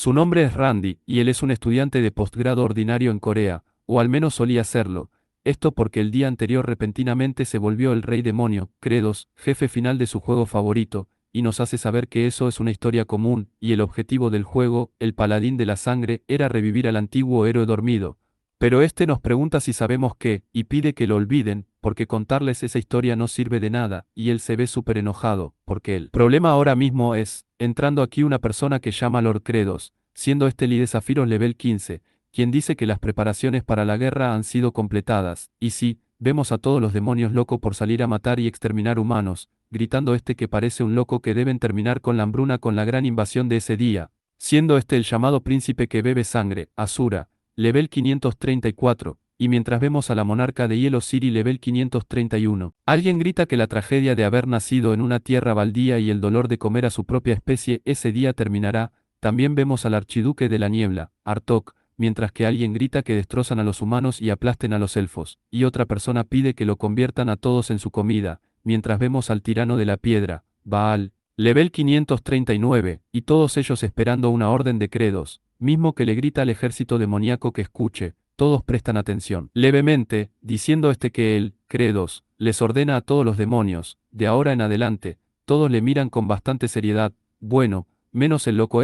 Su nombre es Randy, y él es un estudiante de postgrado ordinario en Corea, o al menos solía serlo. Esto porque el día anterior repentinamente se volvió el rey demonio, Kratos, jefe final de su juego favorito, y nos hace saber que eso es una historia común, y el objetivo del juego, el paladín de la sangre, era revivir al antiguo héroe dormido. Pero este nos pregunta si sabemos qué, y pide que lo olviden, porque contarles esa historia no sirve de nada, y él se ve súper enojado, porque el problema ahora mismo es, entrando aquí una persona que llama Lord Kratos, siendo este líder Zafiros level 15, quien dice que las preparaciones para la guerra han sido completadas, y sí, vemos a todos los demonios locos por salir a matar y exterminar humanos, gritando este que parece un loco que deben terminar con la hambruna con la gran invasión de ese día, siendo este el llamado príncipe que bebe sangre, Asura, level 534, y mientras vemos a la monarca de hielo Siri level 531, alguien grita que la tragedia de haber nacido en una tierra baldía y el dolor de comer a su propia especie ese día terminará. También vemos al archiduque de la niebla, Artok, mientras que alguien grita que destrozan a los humanos y aplasten a los elfos, y otra persona pide que lo conviertan a todos en su comida, mientras vemos al tirano de la piedra, Baal, level 539, y todos ellos esperando una orden de Kratos, mismo que le grita al ejército demoníaco que escuche. Todos prestan atención, levemente, diciendo que él, Kratos, les ordena a todos los demonios, de ahora en adelante, todos le miran con bastante seriedad, bueno, menos el loco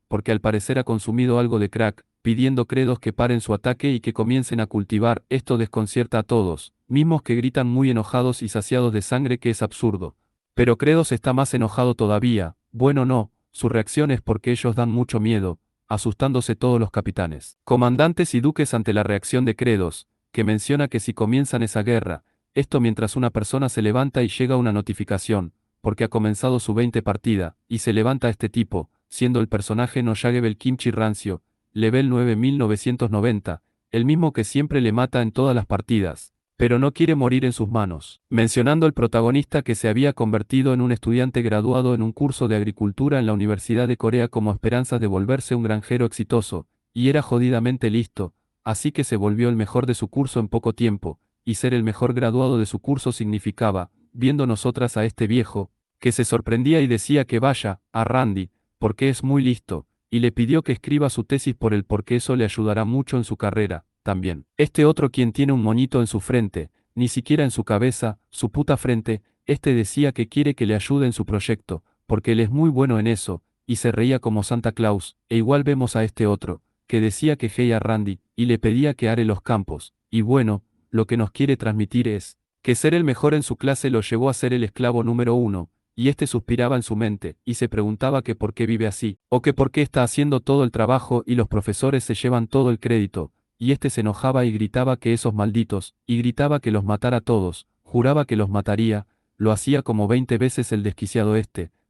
porque al parecer ha consumido algo de crack, pidiendo Kratos que paren su ataque y que comiencen a cultivar. Esto desconcierta a todos, mismos que gritan muy enojados y saciados de sangre, que es absurdo. Pero Kratos está más enojado todavía. Bueno, no, su reacción es porque ellos dan mucho miedo, asustándose todos los capitanes, comandantes y duques ante la reacción de Kratos, que menciona que si comienzan esa guerra, esto mientras una persona se levanta y llega una notificación, porque ha comenzado su 20 partida, y se levanta este tipo, siendo el personaje Noyagebel Kimchi Rancio, level 9990, el mismo que siempre le mata en todas las partidas, pero no quiere morir en sus manos, mencionando el protagonista que se había convertido en un estudiante graduado en un curso de agricultura en la Universidad de Corea como esperanzas de volverse un granjero exitoso, y era jodidamente listo, así que se volvió el mejor de su curso en poco tiempo, y ser el mejor graduado de su curso significaba, viendo nosotras a este viejo, que se sorprendía y decía que vaya, a Randy, porque es muy listo, y le pidió que escriba su tesis por él porque eso le ayudará mucho en su carrera, también. Este otro quien tiene un monito en su frente, ni siquiera en su cabeza, su puta frente, este decía que quiere que le ayude en su proyecto, porque él es muy bueno en eso, y se reía como Santa Claus, e igual vemos a este otro, que decía que hey a Randy, y le pedía que are los campos, y bueno, lo que nos quiere transmitir es, que ser el mejor en su clase lo llevó a ser el esclavo número uno, y este suspiraba en su mente, y se preguntaba que por qué vive así, o que por qué está haciendo todo el trabajo y los profesores se llevan todo el crédito, y este se enojaba y gritaba que esos malditos, y gritaba que los matara a todos, juraba que los mataría, lo hacía como 20 veces el desquiciado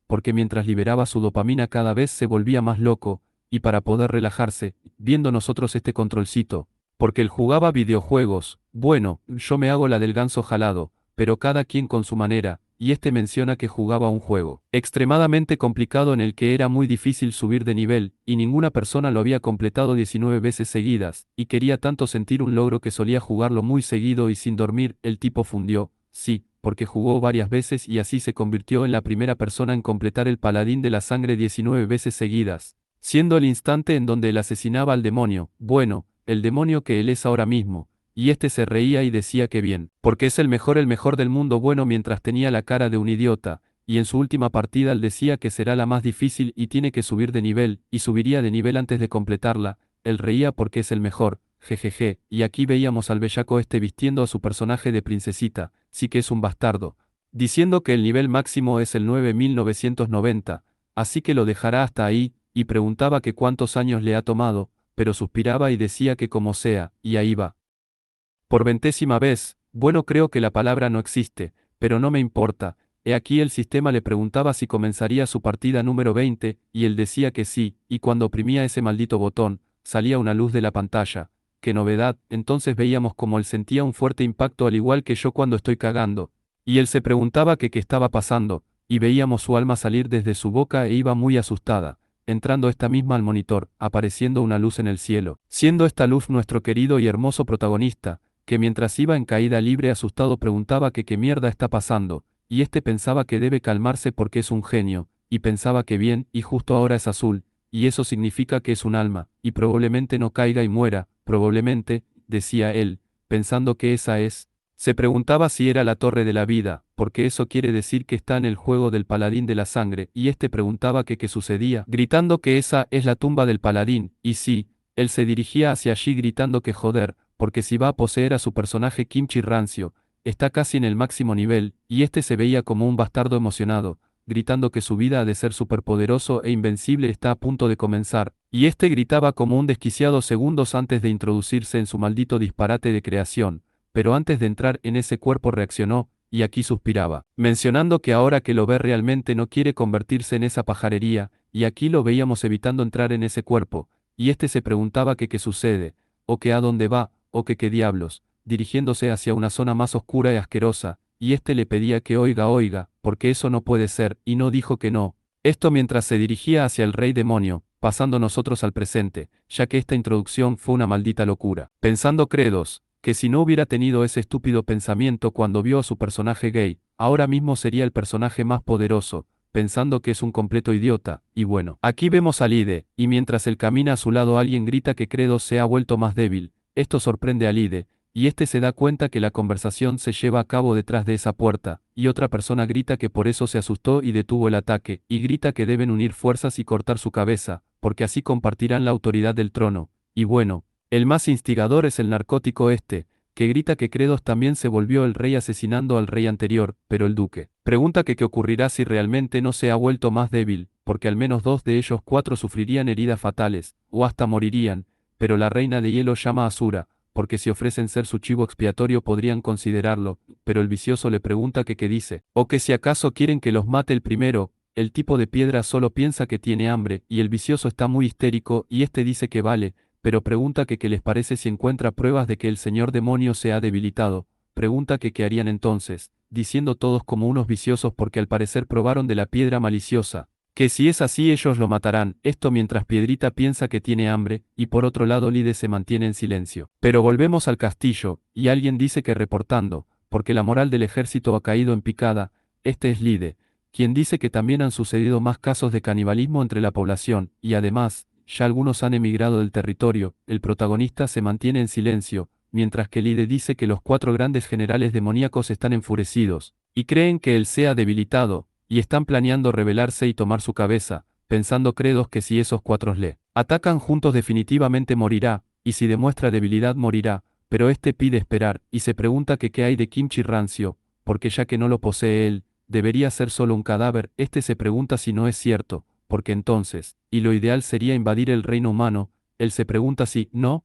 porque mientras liberaba su dopamina cada vez se volvía más loco, y para poder relajarse, viendo nosotros este controlcito, porque él jugaba videojuegos, bueno, yo me hago la del ganso jalado, pero cada quien con su manera, y este menciona que jugaba un juego extremadamente complicado en el que era muy difícil subir de nivel, y ninguna persona lo había completado 19 veces seguidas, y quería tanto sentir un logro que solía jugarlo muy seguido y sin dormir. El tipo fundió, sí, porque jugó varias veces y así se convirtió en la primera persona en completar el paladín de la sangre 19 veces seguidas, siendo el instante en donde él asesinaba al demonio, bueno, el demonio que él es ahora mismo. Y este se reía y decía que bien, porque es el mejor del mundo bueno mientras tenía la cara de un idiota, y en su última partida él decía que será la más difícil y tiene que subir de nivel, y subiría de nivel antes de completarla. Él reía porque es el mejor, jejeje, y aquí veíamos al bellaco vistiendo a su personaje de princesita, sí que es un bastardo, diciendo que el nivel máximo es el 9990, así que lo dejará hasta ahí, y preguntaba que cuántos años le ha tomado, pero suspiraba y decía que como sea, y ahí va. Por 20ª vez, bueno, creo que la palabra no existe, pero no me importa. He aquí el sistema le preguntaba si comenzaría su partida número 20, y él decía que sí, y cuando oprimía ese maldito botón, salía una luz de la pantalla. Qué novedad, entonces veíamos como él sentía un fuerte impacto al igual que yo cuando estoy cagando. Y él se preguntaba que qué estaba pasando, y veíamos su alma salir desde su boca e iba muy asustada, entrando esta misma al monitor, apareciendo una luz en el cielo, siendo esta luz nuestro querido y hermoso protagonista, que mientras iba en caída libre asustado preguntaba que qué mierda está pasando, y este pensaba que debe calmarse porque es un genio, y pensaba que bien, y justo ahora es azul, y eso significa que es un alma, y probablemente no caiga y muera, probablemente, decía él, pensando que esa es. Se preguntaba si era la torre de la vida, porque eso quiere decir que está en el juego del paladín de la sangre, y este preguntaba que qué sucedía, gritando que esa es la tumba del paladín, y sí, él se dirigía hacia allí gritando que joder, porque si va a poseer a su personaje Kimchi Rancio, está casi en el máximo nivel, y este se veía como un bastardo emocionado, gritando que su vida ha de ser superpoderoso e invencible está a punto de comenzar, y este gritaba como un desquiciado segundos antes de introducirse en su maldito disparate de creación, pero antes de entrar en ese cuerpo reaccionó, y aquí suspiraba, mencionando que ahora que lo ve realmente no quiere convertirse en esa pajarería, y aquí lo veíamos evitando entrar en ese cuerpo, y este se preguntaba que qué sucede, o que a dónde va, o que qué diablos, dirigiéndose hacia una zona más oscura y asquerosa, y este le pedía que oiga, porque eso no puede ser, y no dijo que no. Esto mientras se dirigía hacia el rey demonio, pasando nosotros al presente, ya que esta introducción fue una maldita locura. Pensando Credos, que si no hubiera tenido ese estúpido pensamiento cuando vio a su personaje gay, ahora mismo sería el personaje más poderoso, pensando que es un completo idiota, y bueno. Aquí vemos a Lide, y mientras él camina a su lado alguien grita que Credos se ha vuelto más débil, esto sorprende a Lide, y este se da cuenta que la conversación se lleva a cabo detrás de esa puerta, y otra persona grita que por eso se asustó y detuvo el ataque, y grita que deben unir fuerzas y cortar su cabeza, porque así compartirán la autoridad del trono, y bueno, el más instigador es el narcótico este, que grita que Credos también se volvió el rey asesinando al rey anterior, pero el duque pregunta que qué ocurrirá si realmente no se ha vuelto más débil, porque al menos 2 de ellos 4 sufrirían heridas fatales, o hasta morirían, pero la reina de hielo llama a Asura, porque si ofrecen ser su chivo expiatorio podrían considerarlo, pero el vicioso le pregunta que qué dice, o que si acaso quieren que los mate el primero, el tipo de piedra solo piensa que tiene hambre, y el vicioso está muy histérico, y este dice que vale, pero pregunta que qué les parece si encuentra pruebas de que el señor demonio se ha debilitado, pregunta que qué harían entonces, diciendo todos como unos viciosos porque al parecer probaron de la piedra maliciosa, que si es así ellos lo matarán, esto mientras Piedrita piensa que tiene hambre, y por otro lado Lide se mantiene en silencio. Pero volvemos al castillo, y alguien dice que reportando, porque la moral del ejército ha caído en picada, este es Lide, quien dice que también han sucedido más casos de canibalismo entre la población, y además, ya algunos han emigrado del territorio, el protagonista se mantiene en silencio, mientras que Lide dice que los 4 grandes generales demoníacos están enfurecidos, y creen que él se ha debilitado, y están planeando rebelarse y tomar su cabeza, pensando Credos que si esos 4 le atacan juntos definitivamente morirá, y si demuestra debilidad morirá, pero este pide esperar, y se pregunta que qué hay de Kimchi Rancio, porque ya que no lo posee él, debería ser solo un cadáver, este se pregunta si no es cierto, porque entonces, y lo ideal sería invadir el reino humano, él se pregunta si, no,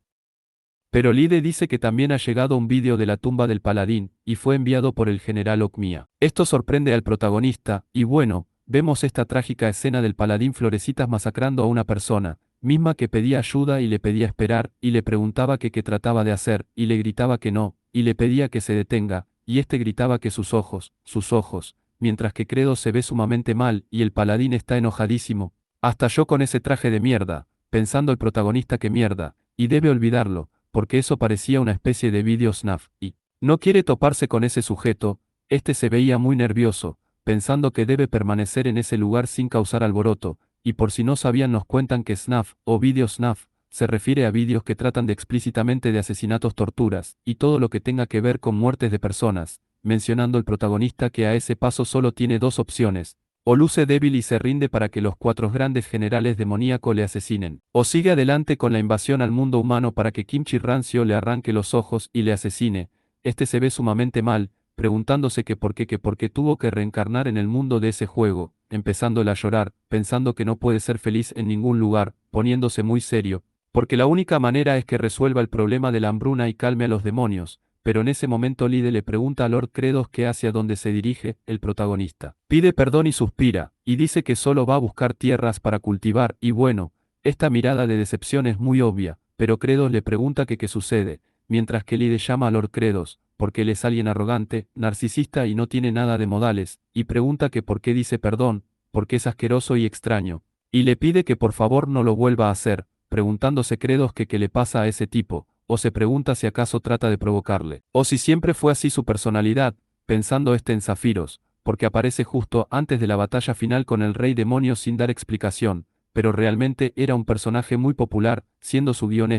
pero Lide dice que también ha llegado un vídeo de la tumba del paladín, y fue enviado por el general Okmia. Esto sorprende al protagonista, y bueno, vemos esta trágica escena del paladín Florecitas masacrando a una persona, misma que pedía ayuda y le pedía esperar, y le preguntaba que qué trataba de hacer, y le gritaba que no, y le pedía que se detenga, y este gritaba que sus ojos, mientras que Credo se ve sumamente mal, y el paladín está enojadísimo. Hasta yo con ese traje de mierda, pensando el protagonista que mierda, y debe olvidarlo porque eso parecía una especie de video snuff, y no quiere toparse con ese sujeto, este se veía muy nervioso, pensando que debe permanecer en ese lugar sin causar alboroto, y por si no sabían nos cuentan que snuff, o video snuff, se refiere a vídeos que tratan de explícitamente de asesinatos, torturas, y todo lo que tenga que ver con muertes de personas, mencionando el protagonista que a ese paso solo tiene 2 opciones, o luce débil y se rinde para que los 4 grandes generales demoníacos le asesinen, o sigue adelante con la invasión al mundo humano para que Kimchi Rancio le arranque los ojos y le asesine. Este se ve sumamente mal, preguntándose que por qué tuvo que reencarnar en el mundo de ese juego, empezándole a llorar, pensando que no puede ser feliz en ningún lugar, poniéndose muy serio, porque la única manera es que resuelva el problema de la hambruna y calme a los demonios. Pero en ese momento Lide le pregunta a Lord Credos que hacia dónde se dirige, el protagonista. Pide perdón y suspira, y dice que solo va a buscar tierras para cultivar, y bueno, esta mirada de decepción es muy obvia, pero Credos le pregunta que qué sucede, mientras que Lide llama a Lord Credos, porque él es alguien arrogante, narcisista y no tiene nada de modales, y pregunta que por qué dice perdón, porque es asqueroso y extraño, y le pide que por favor no lo vuelva a hacer, preguntándose Credos que qué le pasa a ese tipo, o se pregunta si acaso trata de provocarle, o si siempre fue así su personalidad, pensando en Zafiros, porque aparece justo antes de la batalla final con el rey demonio sin dar explicación, pero realmente era un personaje muy popular, siendo su guión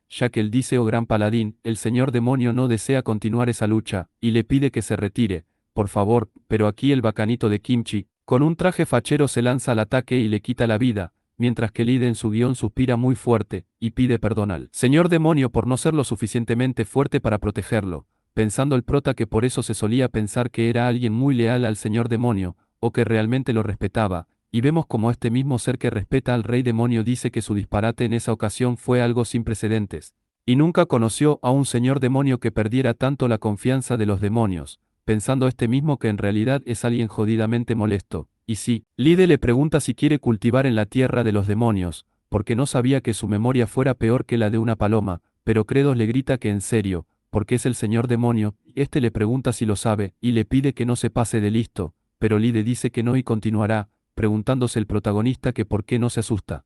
ya que él dice: oh gran paladín, el señor demonio no desea continuar esa lucha, y le pide que se retire, por favor, pero aquí el bacanito de Kimchi, con un traje fachero se lanza al ataque y le quita la vida, mientras que Lide en su guión suspira muy fuerte, y pide perdón al señor demonio por no ser lo suficientemente fuerte para protegerlo, pensando el prota que por eso se solía pensar que era alguien muy leal al señor demonio, o que realmente lo respetaba, y vemos como este mismo ser que respeta al rey demonio dice que su disparate en esa ocasión fue algo sin precedentes, y nunca conoció a un señor demonio que perdiera tanto la confianza de los demonios, pensando este mismo que en realidad es alguien jodidamente molesto. Y sí, Lide le pregunta si quiere cultivar en la tierra de los demonios, porque no sabía que su memoria fuera peor que la de una paloma, pero Credos le grita que en serio, porque es el señor demonio, y este le pregunta si lo sabe, y le pide que no se pase de listo, pero Lide dice que no y continuará, preguntándose el protagonista que por qué no se asusta.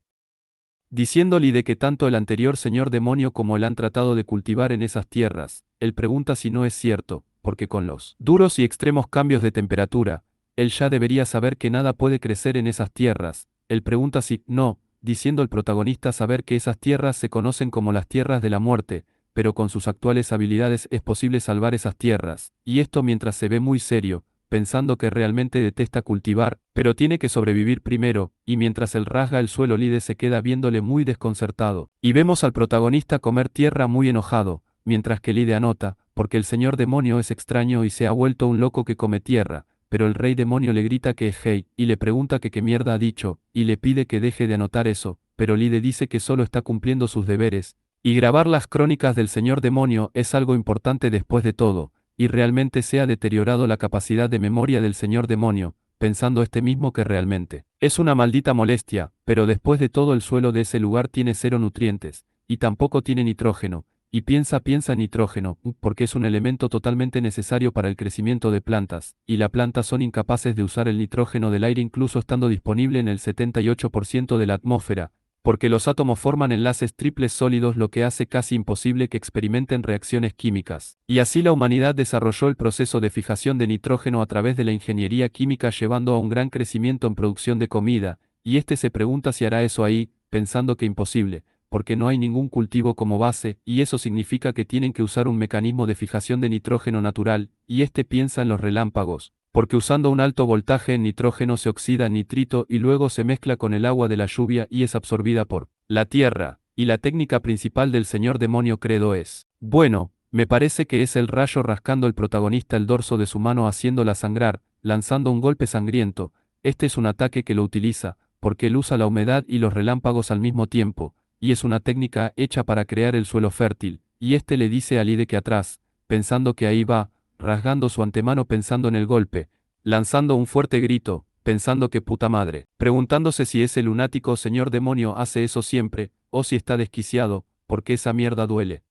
Diciéndole de que tanto el anterior señor demonio como él han tratado de cultivar en esas tierras, él pregunta si no es cierto, porque con los duros y extremos cambios de temperatura, él ya debería saber que nada puede crecer en esas tierras, él pregunta si no, diciendo el protagonista saber que esas tierras se conocen como las tierras de la muerte, pero con sus actuales habilidades es posible salvar esas tierras, y esto mientras se ve muy serio, pensando que realmente detesta cultivar, pero tiene que sobrevivir primero, y mientras él rasga el suelo Lide se queda viéndole muy desconcertado, y vemos al protagonista comer tierra muy enojado, mientras que Lide anota, porque el señor demonio es extraño y se ha vuelto un loco que come tierra, pero el rey demonio le grita que es hey, y le pregunta que qué mierda ha dicho, y le pide que deje de anotar eso, pero Lide dice que solo está cumpliendo sus deberes, y grabar las crónicas del señor demonio es algo importante después de todo, y realmente se ha deteriorado la capacidad de memoria del señor demonio, pensando este mismo que realmente es una maldita molestia, pero después de todo el suelo de ese lugar tiene cero nutrientes, y tampoco tiene nitrógeno, y piensa nitrógeno, porque es un elemento totalmente necesario para el crecimiento de plantas, y las plantas son incapaces de usar el nitrógeno del aire incluso estando disponible en el 78% de la atmósfera, porque los átomos forman enlaces triples sólidos lo que hace casi imposible que experimenten reacciones químicas. Y así la humanidad desarrolló el proceso de fijación de nitrógeno a través de la ingeniería química llevando a un gran crecimiento en producción de comida, y este se pregunta si hará eso ahí, pensando que imposible, porque no hay ningún cultivo como base, y eso significa que tienen que usar un mecanismo de fijación de nitrógeno natural, y este piensa en los relámpagos, porque usando un alto voltaje en nitrógeno se oxida en nitrito y luego se mezcla con el agua de la lluvia y es absorbida por la tierra, y la técnica principal del señor demonio Credo es, bueno, me parece que es el rayo rascando el protagonista el dorso de su mano haciéndola sangrar, lanzando un golpe sangriento, este es un ataque que lo utiliza, porque él usa la humedad y los relámpagos al mismo tiempo, y es una técnica hecha para crear el suelo fértil, y este le dice a Lide que atrás, pensando que ahí va, rasgando su antemano pensando en el golpe, lanzando un fuerte grito, pensando que puta madre, preguntándose si ese lunático señor demonio hace eso siempre, o si está desquiciado, porque esa mierda duele.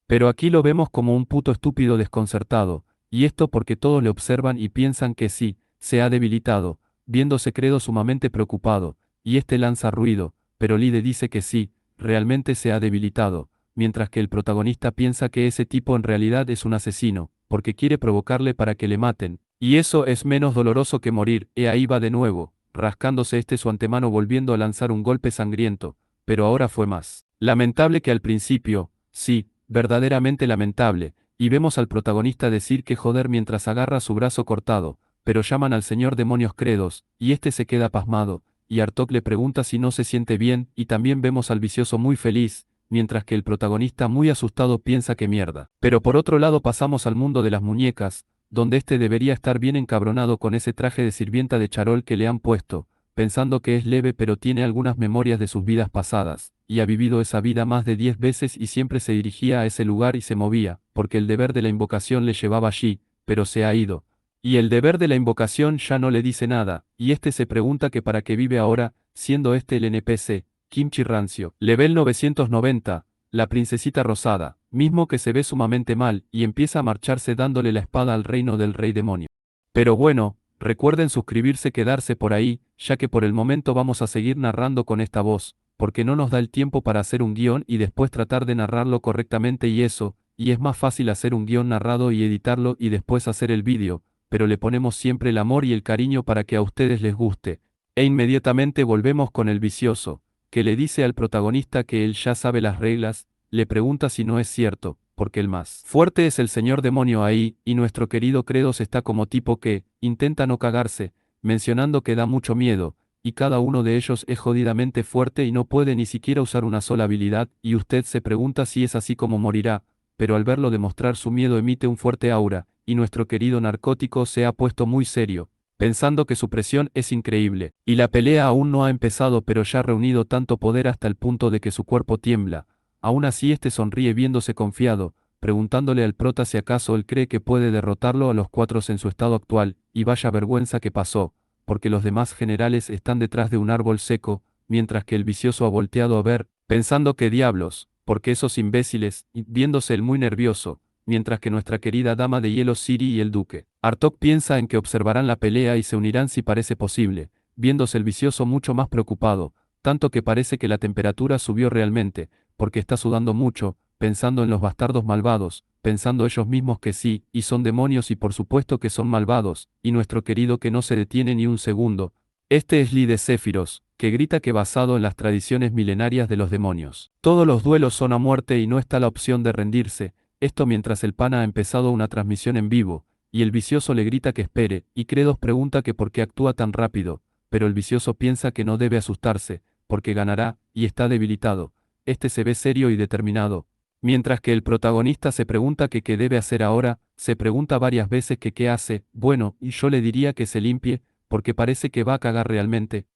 Pero aquí lo vemos como un puto estúpido desconcertado, y esto porque todos le observan y piensan que sí, se ha debilitado, viéndose Credo sumamente preocupado, y este lanza ruido, pero Lide dice que sí, realmente se ha debilitado, mientras que el protagonista piensa que ese tipo en realidad es un asesino, porque quiere provocarle para que le maten, y eso es menos doloroso que morir, y ahí va de nuevo, rascándose su antemano volviendo a lanzar un golpe sangriento, pero ahora fue más lamentable que al principio, sí, verdaderamente lamentable, y vemos al protagonista decir que joder mientras agarra su brazo cortado, pero llaman al señor demonios Credos, y este se queda pasmado, y Artok le pregunta si no se siente bien, y también vemos al vicioso muy feliz, mientras que el protagonista muy asustado piensa que mierda. Pero por otro lado pasamos al mundo de las muñecas, donde este debería estar bien encabronado con ese traje de sirvienta de charol que le han puesto, pensando que es leve pero tiene algunas memorias de sus vidas pasadas, y ha vivido esa vida más de 10 veces y siempre se dirigía a ese lugar y se movía, porque el deber de la invocación le llevaba allí, pero se ha ido. Y el deber de la invocación ya no le dice nada, y este se pregunta que para qué vive ahora, siendo este el NPC, Kimchi Rancio. Level 990, la princesita rosada, mismo que se ve sumamente mal, y empieza a marcharse dándole la espada al reino del rey demonio. Pero bueno, recuerden suscribirse, quedarse por ahí, ya que por el momento vamos a seguir narrando con esta voz, porque no nos da el tiempo para hacer un guión y después tratar de narrarlo correctamente y eso, y es más fácil hacer un guión narrado y editarlo y después hacer el vídeo, pero le ponemos siempre el amor y el cariño para que a ustedes les guste. E inmediatamente volvemos con el vicioso, que le dice al protagonista que él ya sabe las reglas, le pregunta si no es cierto, porque el más fuerte es el señor demonio ahí, y nuestro querido Credos está como tipo que, intenta no cagarse, mencionando que da mucho miedo, y cada uno de ellos es jodidamente fuerte y no puede ni siquiera usar una sola habilidad, y usted se pregunta si es así como morirá, pero al verlo demostrar su miedo emite un fuerte aura, y nuestro querido narcótico se ha puesto muy serio, pensando que su presión es increíble, y la pelea aún no ha empezado pero ya ha reunido tanto poder hasta el punto de que su cuerpo tiembla. Aún así este sonríe viéndose confiado, preguntándole al prota si acaso él cree que puede derrotarlo a los cuatro en su estado actual, y vaya vergüenza que pasó, porque los demás generales están detrás de un árbol seco, mientras que el vicioso ha volteado a ver, pensando que diablos, porque esos imbéciles, y viéndose él muy nervioso, mientras que nuestra querida dama de hielo Siri y el duque Artok piensa en que observarán la pelea y se unirán si parece posible, viéndose el vicioso mucho más preocupado, tanto que parece que la temperatura subió realmente, porque está sudando mucho, pensando en los bastardos malvados, pensando ellos mismos que sí, y son demonios y por supuesto que son malvados, y nuestro querido que no se detiene ni un segundo. Este es Lee de Céfiros, que grita que basado en las tradiciones milenarias de los demonios, todos los duelos son a muerte y no está la opción de rendirse, esto mientras el pana ha empezado una transmisión en vivo, y el vicioso le grita que espere, y Credos pregunta que por qué actúa tan rápido, pero el vicioso piensa que no debe asustarse, porque ganará, y está debilitado. Este se ve serio y determinado. Mientras que el protagonista se pregunta que qué debe hacer ahora, se pregunta varias veces que qué hace, bueno, y yo le diría que se limpie, porque parece que va a cagar realmente.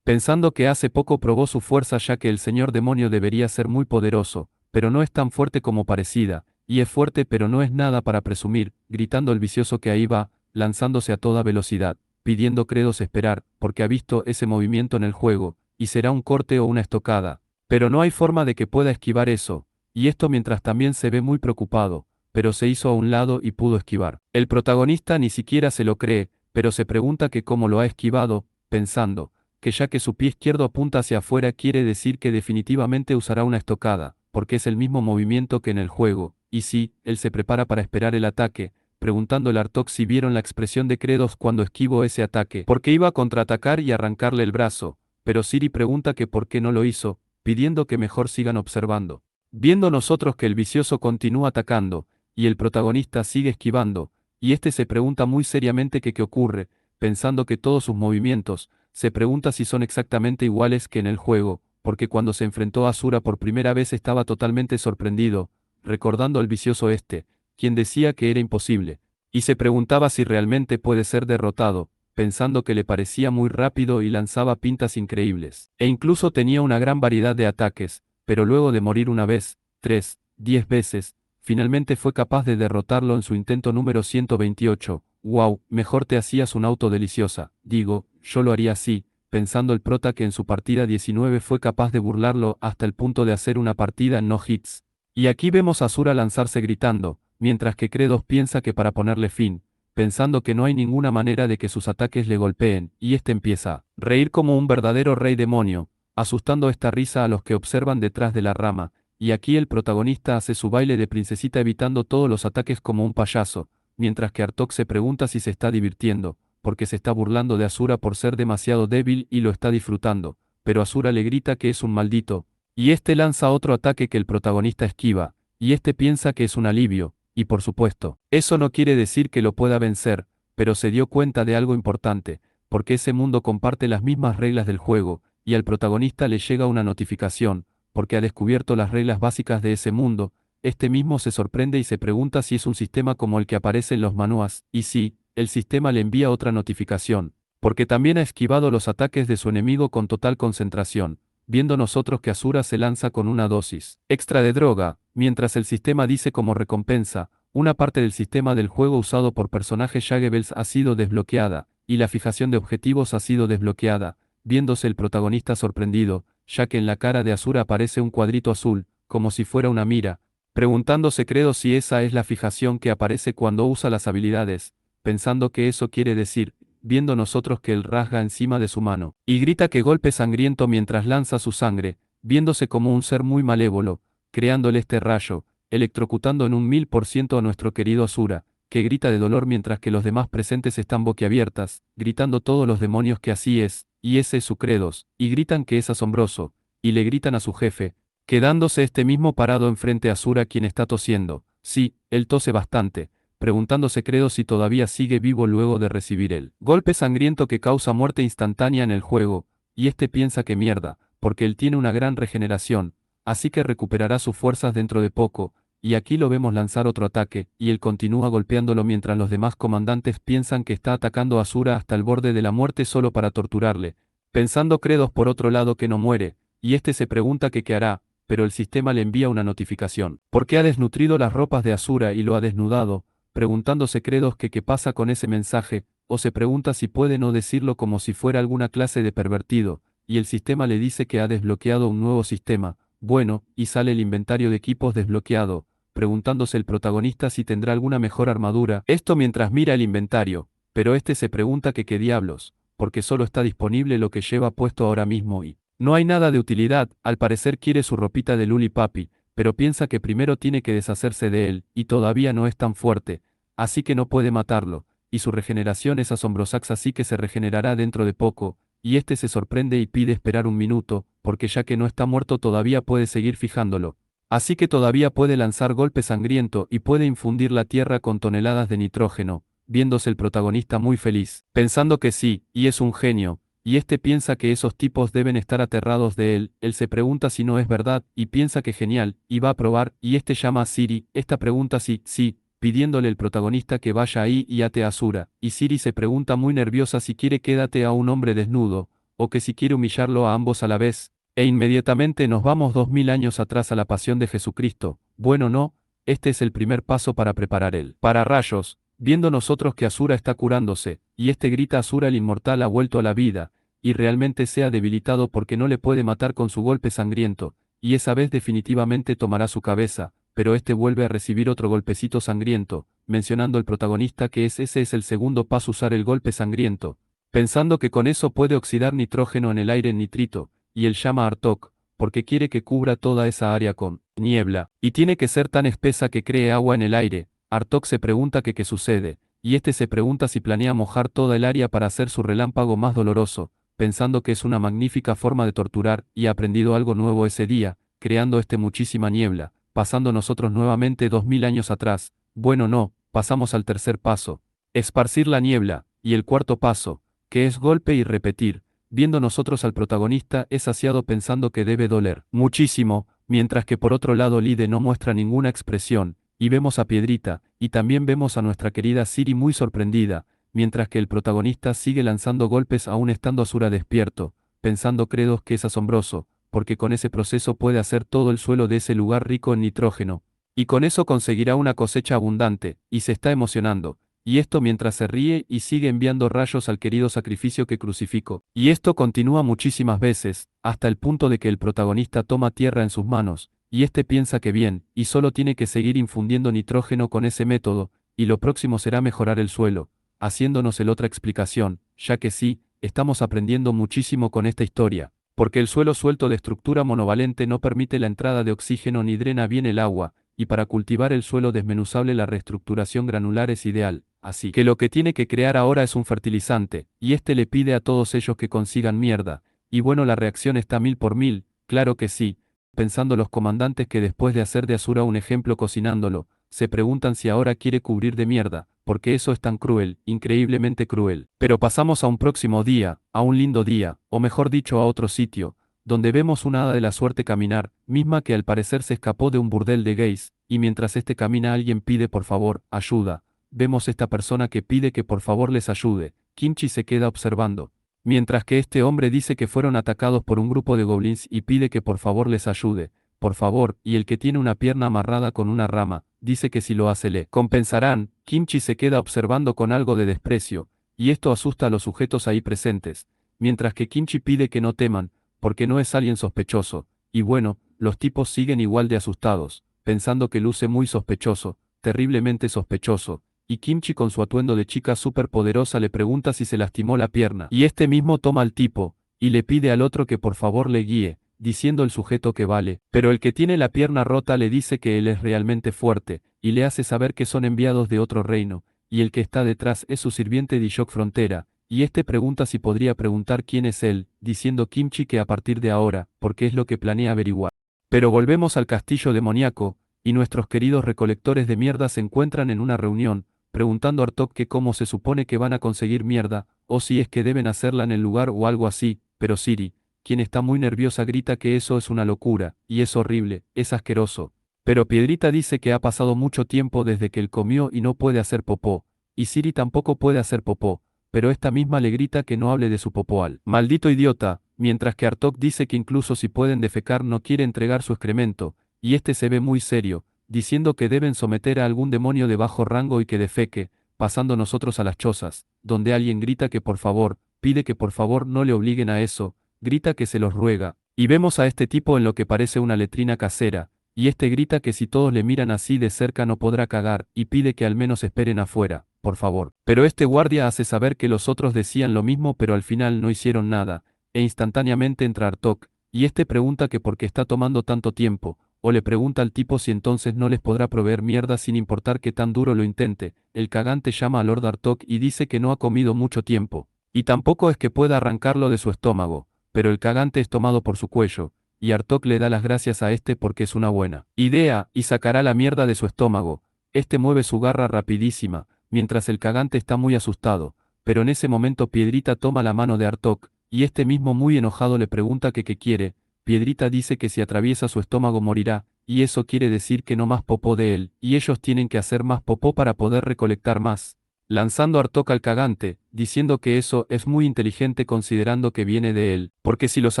Pensando que hace poco probó su fuerza ya que el señor demonio debería ser muy poderoso, pero no es tan fuerte como parecida, y es fuerte pero no es nada para presumir, gritando el vicioso que ahí va, lanzándose a toda velocidad, pidiendo Credos esperar, porque ha visto ese movimiento en el juego, y será un corte o una estocada, pero no hay forma de que pueda esquivar eso, y esto mientras también se ve muy preocupado, pero se hizo a un lado y pudo esquivar. El protagonista ni siquiera se lo cree, pero se pregunta que cómo lo ha esquivado, pensando, que ya que su pie izquierdo apunta hacia afuera quiere decir que definitivamente usará una estocada, porque es el mismo movimiento que en el juego, y sí, él se prepara para esperar el ataque, preguntando al Artok si vieron la expresión de Credos cuando esquivo ese ataque, porque iba a contraatacar y arrancarle el brazo, pero Siri pregunta que por qué no lo hizo, pidiendo que mejor sigan observando. Viendo nosotros que el vicioso continúa atacando, y el protagonista sigue esquivando, y este se pregunta muy seriamente que qué ocurre, pensando que todos sus movimientos, se pregunta si son exactamente iguales que en el juego, porque cuando se enfrentó a Asura por primera vez estaba totalmente sorprendido, recordando al vicioso este, quien decía que era imposible, y se preguntaba si realmente puede ser derrotado, pensando que le parecía muy rápido y lanzaba pintas increíbles, e incluso tenía una gran variedad de ataques, pero luego de morir una vez, 3, 10 veces, finalmente fue capaz de derrotarlo en su intento número 128. Wow, mejor te hacías un auto deliciosa, digo, yo lo haría así, pensando el prota que en su partida 19 fue capaz de burlarlo hasta el punto de hacer una partida en no hits. Y aquí vemos a Asura lanzarse gritando, mientras que Credos piensa que para ponerle fin, pensando que no hay ninguna manera de que sus ataques le golpeen, y este empieza a reír como un verdadero rey demonio, asustando esta risa a los que observan detrás de la rama, y aquí el protagonista hace su baile de princesita evitando todos los ataques como un payaso, mientras que Artok se pregunta si se está divirtiendo, porque se está burlando de Asura por ser demasiado débil y lo está disfrutando, pero Asura le grita que es un maldito, y este lanza otro ataque que el protagonista esquiva, y este piensa que es un alivio, y por supuesto, eso no quiere decir que lo pueda vencer, pero se dio cuenta de algo importante, porque ese mundo comparte las mismas reglas del juego, y al protagonista le llega una notificación, porque ha descubierto las reglas básicas de ese mundo. Este mismo se sorprende y se pregunta si es un sistema como el que aparece en los manuas, y sí, el sistema le envía otra notificación, porque también ha esquivado los ataques de su enemigo con total concentración, viendo nosotros que Asura se lanza con una dosis extra de droga, mientras el sistema dice como recompensa, una parte del sistema del juego usado por personajes Jagebels ha sido desbloqueada, y la fijación de objetivos ha sido desbloqueada, viéndose el protagonista sorprendido, ya que en la cara de Asura aparece un cuadrito azul, como si fuera una mira, preguntándose Credo si esa es la fijación que aparece cuando usa las habilidades, pensando que eso quiere decir, viendo nosotros que él rasga encima de su mano, y grita que golpe sangriento mientras lanza su sangre, viéndose como un ser muy malévolo, creándole este rayo, electrocutando en un 1000% a nuestro querido Asura, que grita de dolor mientras que los demás presentes están boquiabiertas, gritando todos los demonios que así es, y ese es su credos, y gritan que es asombroso, y le gritan a su jefe, quedándose este mismo parado enfrente a Asura quien está tosiendo. Sí, él tose bastante, preguntándose Credos si todavía sigue vivo luego de recibir el golpe sangriento que causa muerte instantánea en el juego, y este piensa que mierda, porque él tiene una gran regeneración, así que recuperará sus fuerzas dentro de poco, y aquí lo vemos lanzar otro ataque, y él continúa golpeándolo mientras los demás comandantes piensan que está atacando a Asura hasta el borde de la muerte solo para torturarle, pensando Credos por otro lado que no muere, y este se pregunta que qué hará, pero el sistema le envía una notificación, porque ha desnutrido las ropas de Asura y lo ha desnudado, preguntándose Credos que qué pasa con ese mensaje, o se pregunta si puede no decirlo como si fuera alguna clase de pervertido, y el sistema le dice que ha desbloqueado un nuevo sistema, bueno, y sale el inventario de equipos desbloqueado, preguntándose el protagonista si tendrá alguna mejor armadura, esto mientras mira el inventario, pero este se pregunta que qué diablos, porque solo está disponible lo que lleva puesto ahora mismo y no hay nada de utilidad, al parecer quiere su ropita de Luli Papi, pero piensa que primero tiene que deshacerse de él, y todavía no es tan fuerte, así que no puede matarlo, y su regeneración es asombrosa así que se regenerará dentro de poco, y este se sorprende y pide esperar un minuto, porque ya que no está muerto todavía puede seguir fijándolo. Así que todavía puede lanzar golpe sangriento y puede infundir la tierra con toneladas de nitrógeno, viéndose el protagonista muy feliz, pensando que sí, y es un genio, y este piensa que esos tipos deben estar aterrados de él se pregunta si no es verdad, y piensa que genial, y va a probar, y este llama a Siri, esta pregunta si, sí, pidiéndole el protagonista que vaya ahí y ate a Asura, y Siri se pregunta muy nerviosa si quiere quédate a un hombre desnudo, o que si quiere humillarlo a ambos a la vez, e inmediatamente nos vamos 2000 años atrás a la pasión de Jesucristo. Bueno, no, este es el primer paso para preparar el pararrayos, viendo nosotros que Asura está curándose, y este grita Asura el inmortal ha vuelto a la vida, y realmente se ha debilitado porque no le puede matar con su golpe sangriento, y esa vez definitivamente tomará su cabeza, pero este vuelve a recibir otro golpecito sangriento, mencionando el protagonista que ese es el segundo paso usar el golpe sangriento, pensando que con eso puede oxidar nitrógeno en el aire en nitrito, y él llama a Artok, porque quiere que cubra toda esa área con niebla, y tiene que ser tan espesa que cree agua en el aire. Artok se pregunta que qué sucede, y este se pregunta si planea mojar toda el área para hacer su relámpago más doloroso, pensando que es una magnífica forma de torturar, y ha aprendido algo nuevo ese día, creando muchísima niebla, pasando nosotros nuevamente 2000 años atrás. Bueno, no, pasamos al tercer paso, esparcir la niebla, y el cuarto paso, que es golpe y repetir, viendo nosotros al protagonista es saciado pensando que debe doler muchísimo, mientras que por otro lado Lide no muestra ninguna expresión, y vemos a Piedrita, y también vemos a nuestra querida Siri muy sorprendida, mientras que el protagonista sigue lanzando golpes aún estando Asura despierto, pensando Credos que es asombroso, porque con ese proceso puede hacer todo el suelo de ese lugar rico en nitrógeno, y con eso conseguirá una cosecha abundante, y se está emocionando, y esto mientras se ríe y sigue enviando rayos al querido sacrificio que crucificó. Y esto continúa muchísimas veces, hasta el punto de que el protagonista toma tierra en sus manos, y este piensa que bien, y solo tiene que seguir infundiendo nitrógeno con ese método, y lo próximo será mejorar el suelo, haciéndonos el otra explicación, ya que sí, estamos aprendiendo muchísimo con esta historia, porque el suelo suelto de estructura monovalente no permite la entrada de oxígeno ni drena bien el agua, y para cultivar el suelo desmenuzable la reestructuración granular es ideal, así que lo que tiene que crear ahora es un fertilizante, y este le pide a todos ellos que consigan mierda, y bueno la reacción está 1000 por 1000, claro que sí, pensando los comandantes que después de hacer de Asura un ejemplo cocinándolo, se preguntan si ahora quiere cubrir de mierda, porque eso es tan cruel, increíblemente cruel. Pero pasamos a un próximo día, a un lindo día, o mejor dicho a otro sitio, donde vemos una hada de la suerte caminar, misma que al parecer se escapó de un burdel de gays, y mientras camina alguien pide por favor, ayuda, vemos esta persona que pide que por favor les ayude, Kimchi se queda observando, mientras que este hombre dice que fueron atacados por un grupo de goblins y pide que por favor les ayude, por favor, y el que tiene una pierna amarrada con una rama, dice que si lo hace le compensarán, Kimchi se queda observando con algo de desprecio, y esto asusta a los sujetos ahí presentes, mientras que Kimchi pide que no teman, porque no es alguien sospechoso, y bueno, los tipos siguen igual de asustados, pensando que luce muy sospechoso, terriblemente sospechoso, y Kimchi con su atuendo de chica superpoderosa le pregunta si se lastimó la pierna, y este mismo toma al tipo, y le pide al otro que por favor le guíe, diciendo el sujeto que vale, pero el que tiene la pierna rota le dice que él es realmente fuerte, y le hace saber que son enviados de otro reino, y el que está detrás es su sirviente Dishok Frontera, y este pregunta si podría preguntar quién es él, diciendo Kimchi que a partir de ahora, porque es lo que planea averiguar. Pero volvemos al castillo demoníaco, y nuestros queridos recolectores de mierda se encuentran en una reunión, preguntando a Artok que cómo se supone que van a conseguir mierda, o si es que deben hacerla en el lugar o algo así, pero Siri, quien está muy nerviosa, grita que eso es una locura, y es horrible, es asqueroso. Pero Piedrita dice que ha pasado mucho tiempo desde que él comió y no puede hacer popó, y Siri tampoco puede hacer popó, pero esta misma le grita que no hable de su popó al maldito idiota, mientras que Artok dice que incluso si pueden defecar no quiere entregar su excremento, y este se ve muy serio, diciendo que deben someter a algún demonio de bajo rango y que defeque, pasando nosotros a las chozas, donde alguien grita que por favor, pide que por favor no le obliguen a eso, grita que se los ruega, y vemos a este tipo en lo que parece una letrina casera, y este grita que si todos le miran así de cerca no podrá cagar, y pide que al menos esperen afuera, por favor. Pero este guardia hace saber que los otros decían lo mismo pero al final no hicieron nada, e instantáneamente entra Artok, y este pregunta que por qué está tomando tanto tiempo, o le pregunta al tipo si entonces no les podrá proveer mierda sin importar que tan duro lo intente. El cagante llama a Lord Artok y dice que no ha comido mucho tiempo, y tampoco es que pueda arrancarlo de su estómago, pero el cagante es tomado por su cuello, y Artok le da las gracias a este porque es una buena idea, y sacará la mierda de su estómago. Este mueve su garra rapidísima, mientras el cagante está muy asustado, pero en ese momento Piedrita toma la mano de Artok, y este mismo muy enojado le pregunta que qué quiere. Piedrita dice que si atraviesa su estómago morirá, y eso quiere decir que no más popó de él, y ellos tienen que hacer más popó para poder recolectar más. Lanzando Artok al cagante, diciendo que eso es muy inteligente considerando que viene de él, porque si los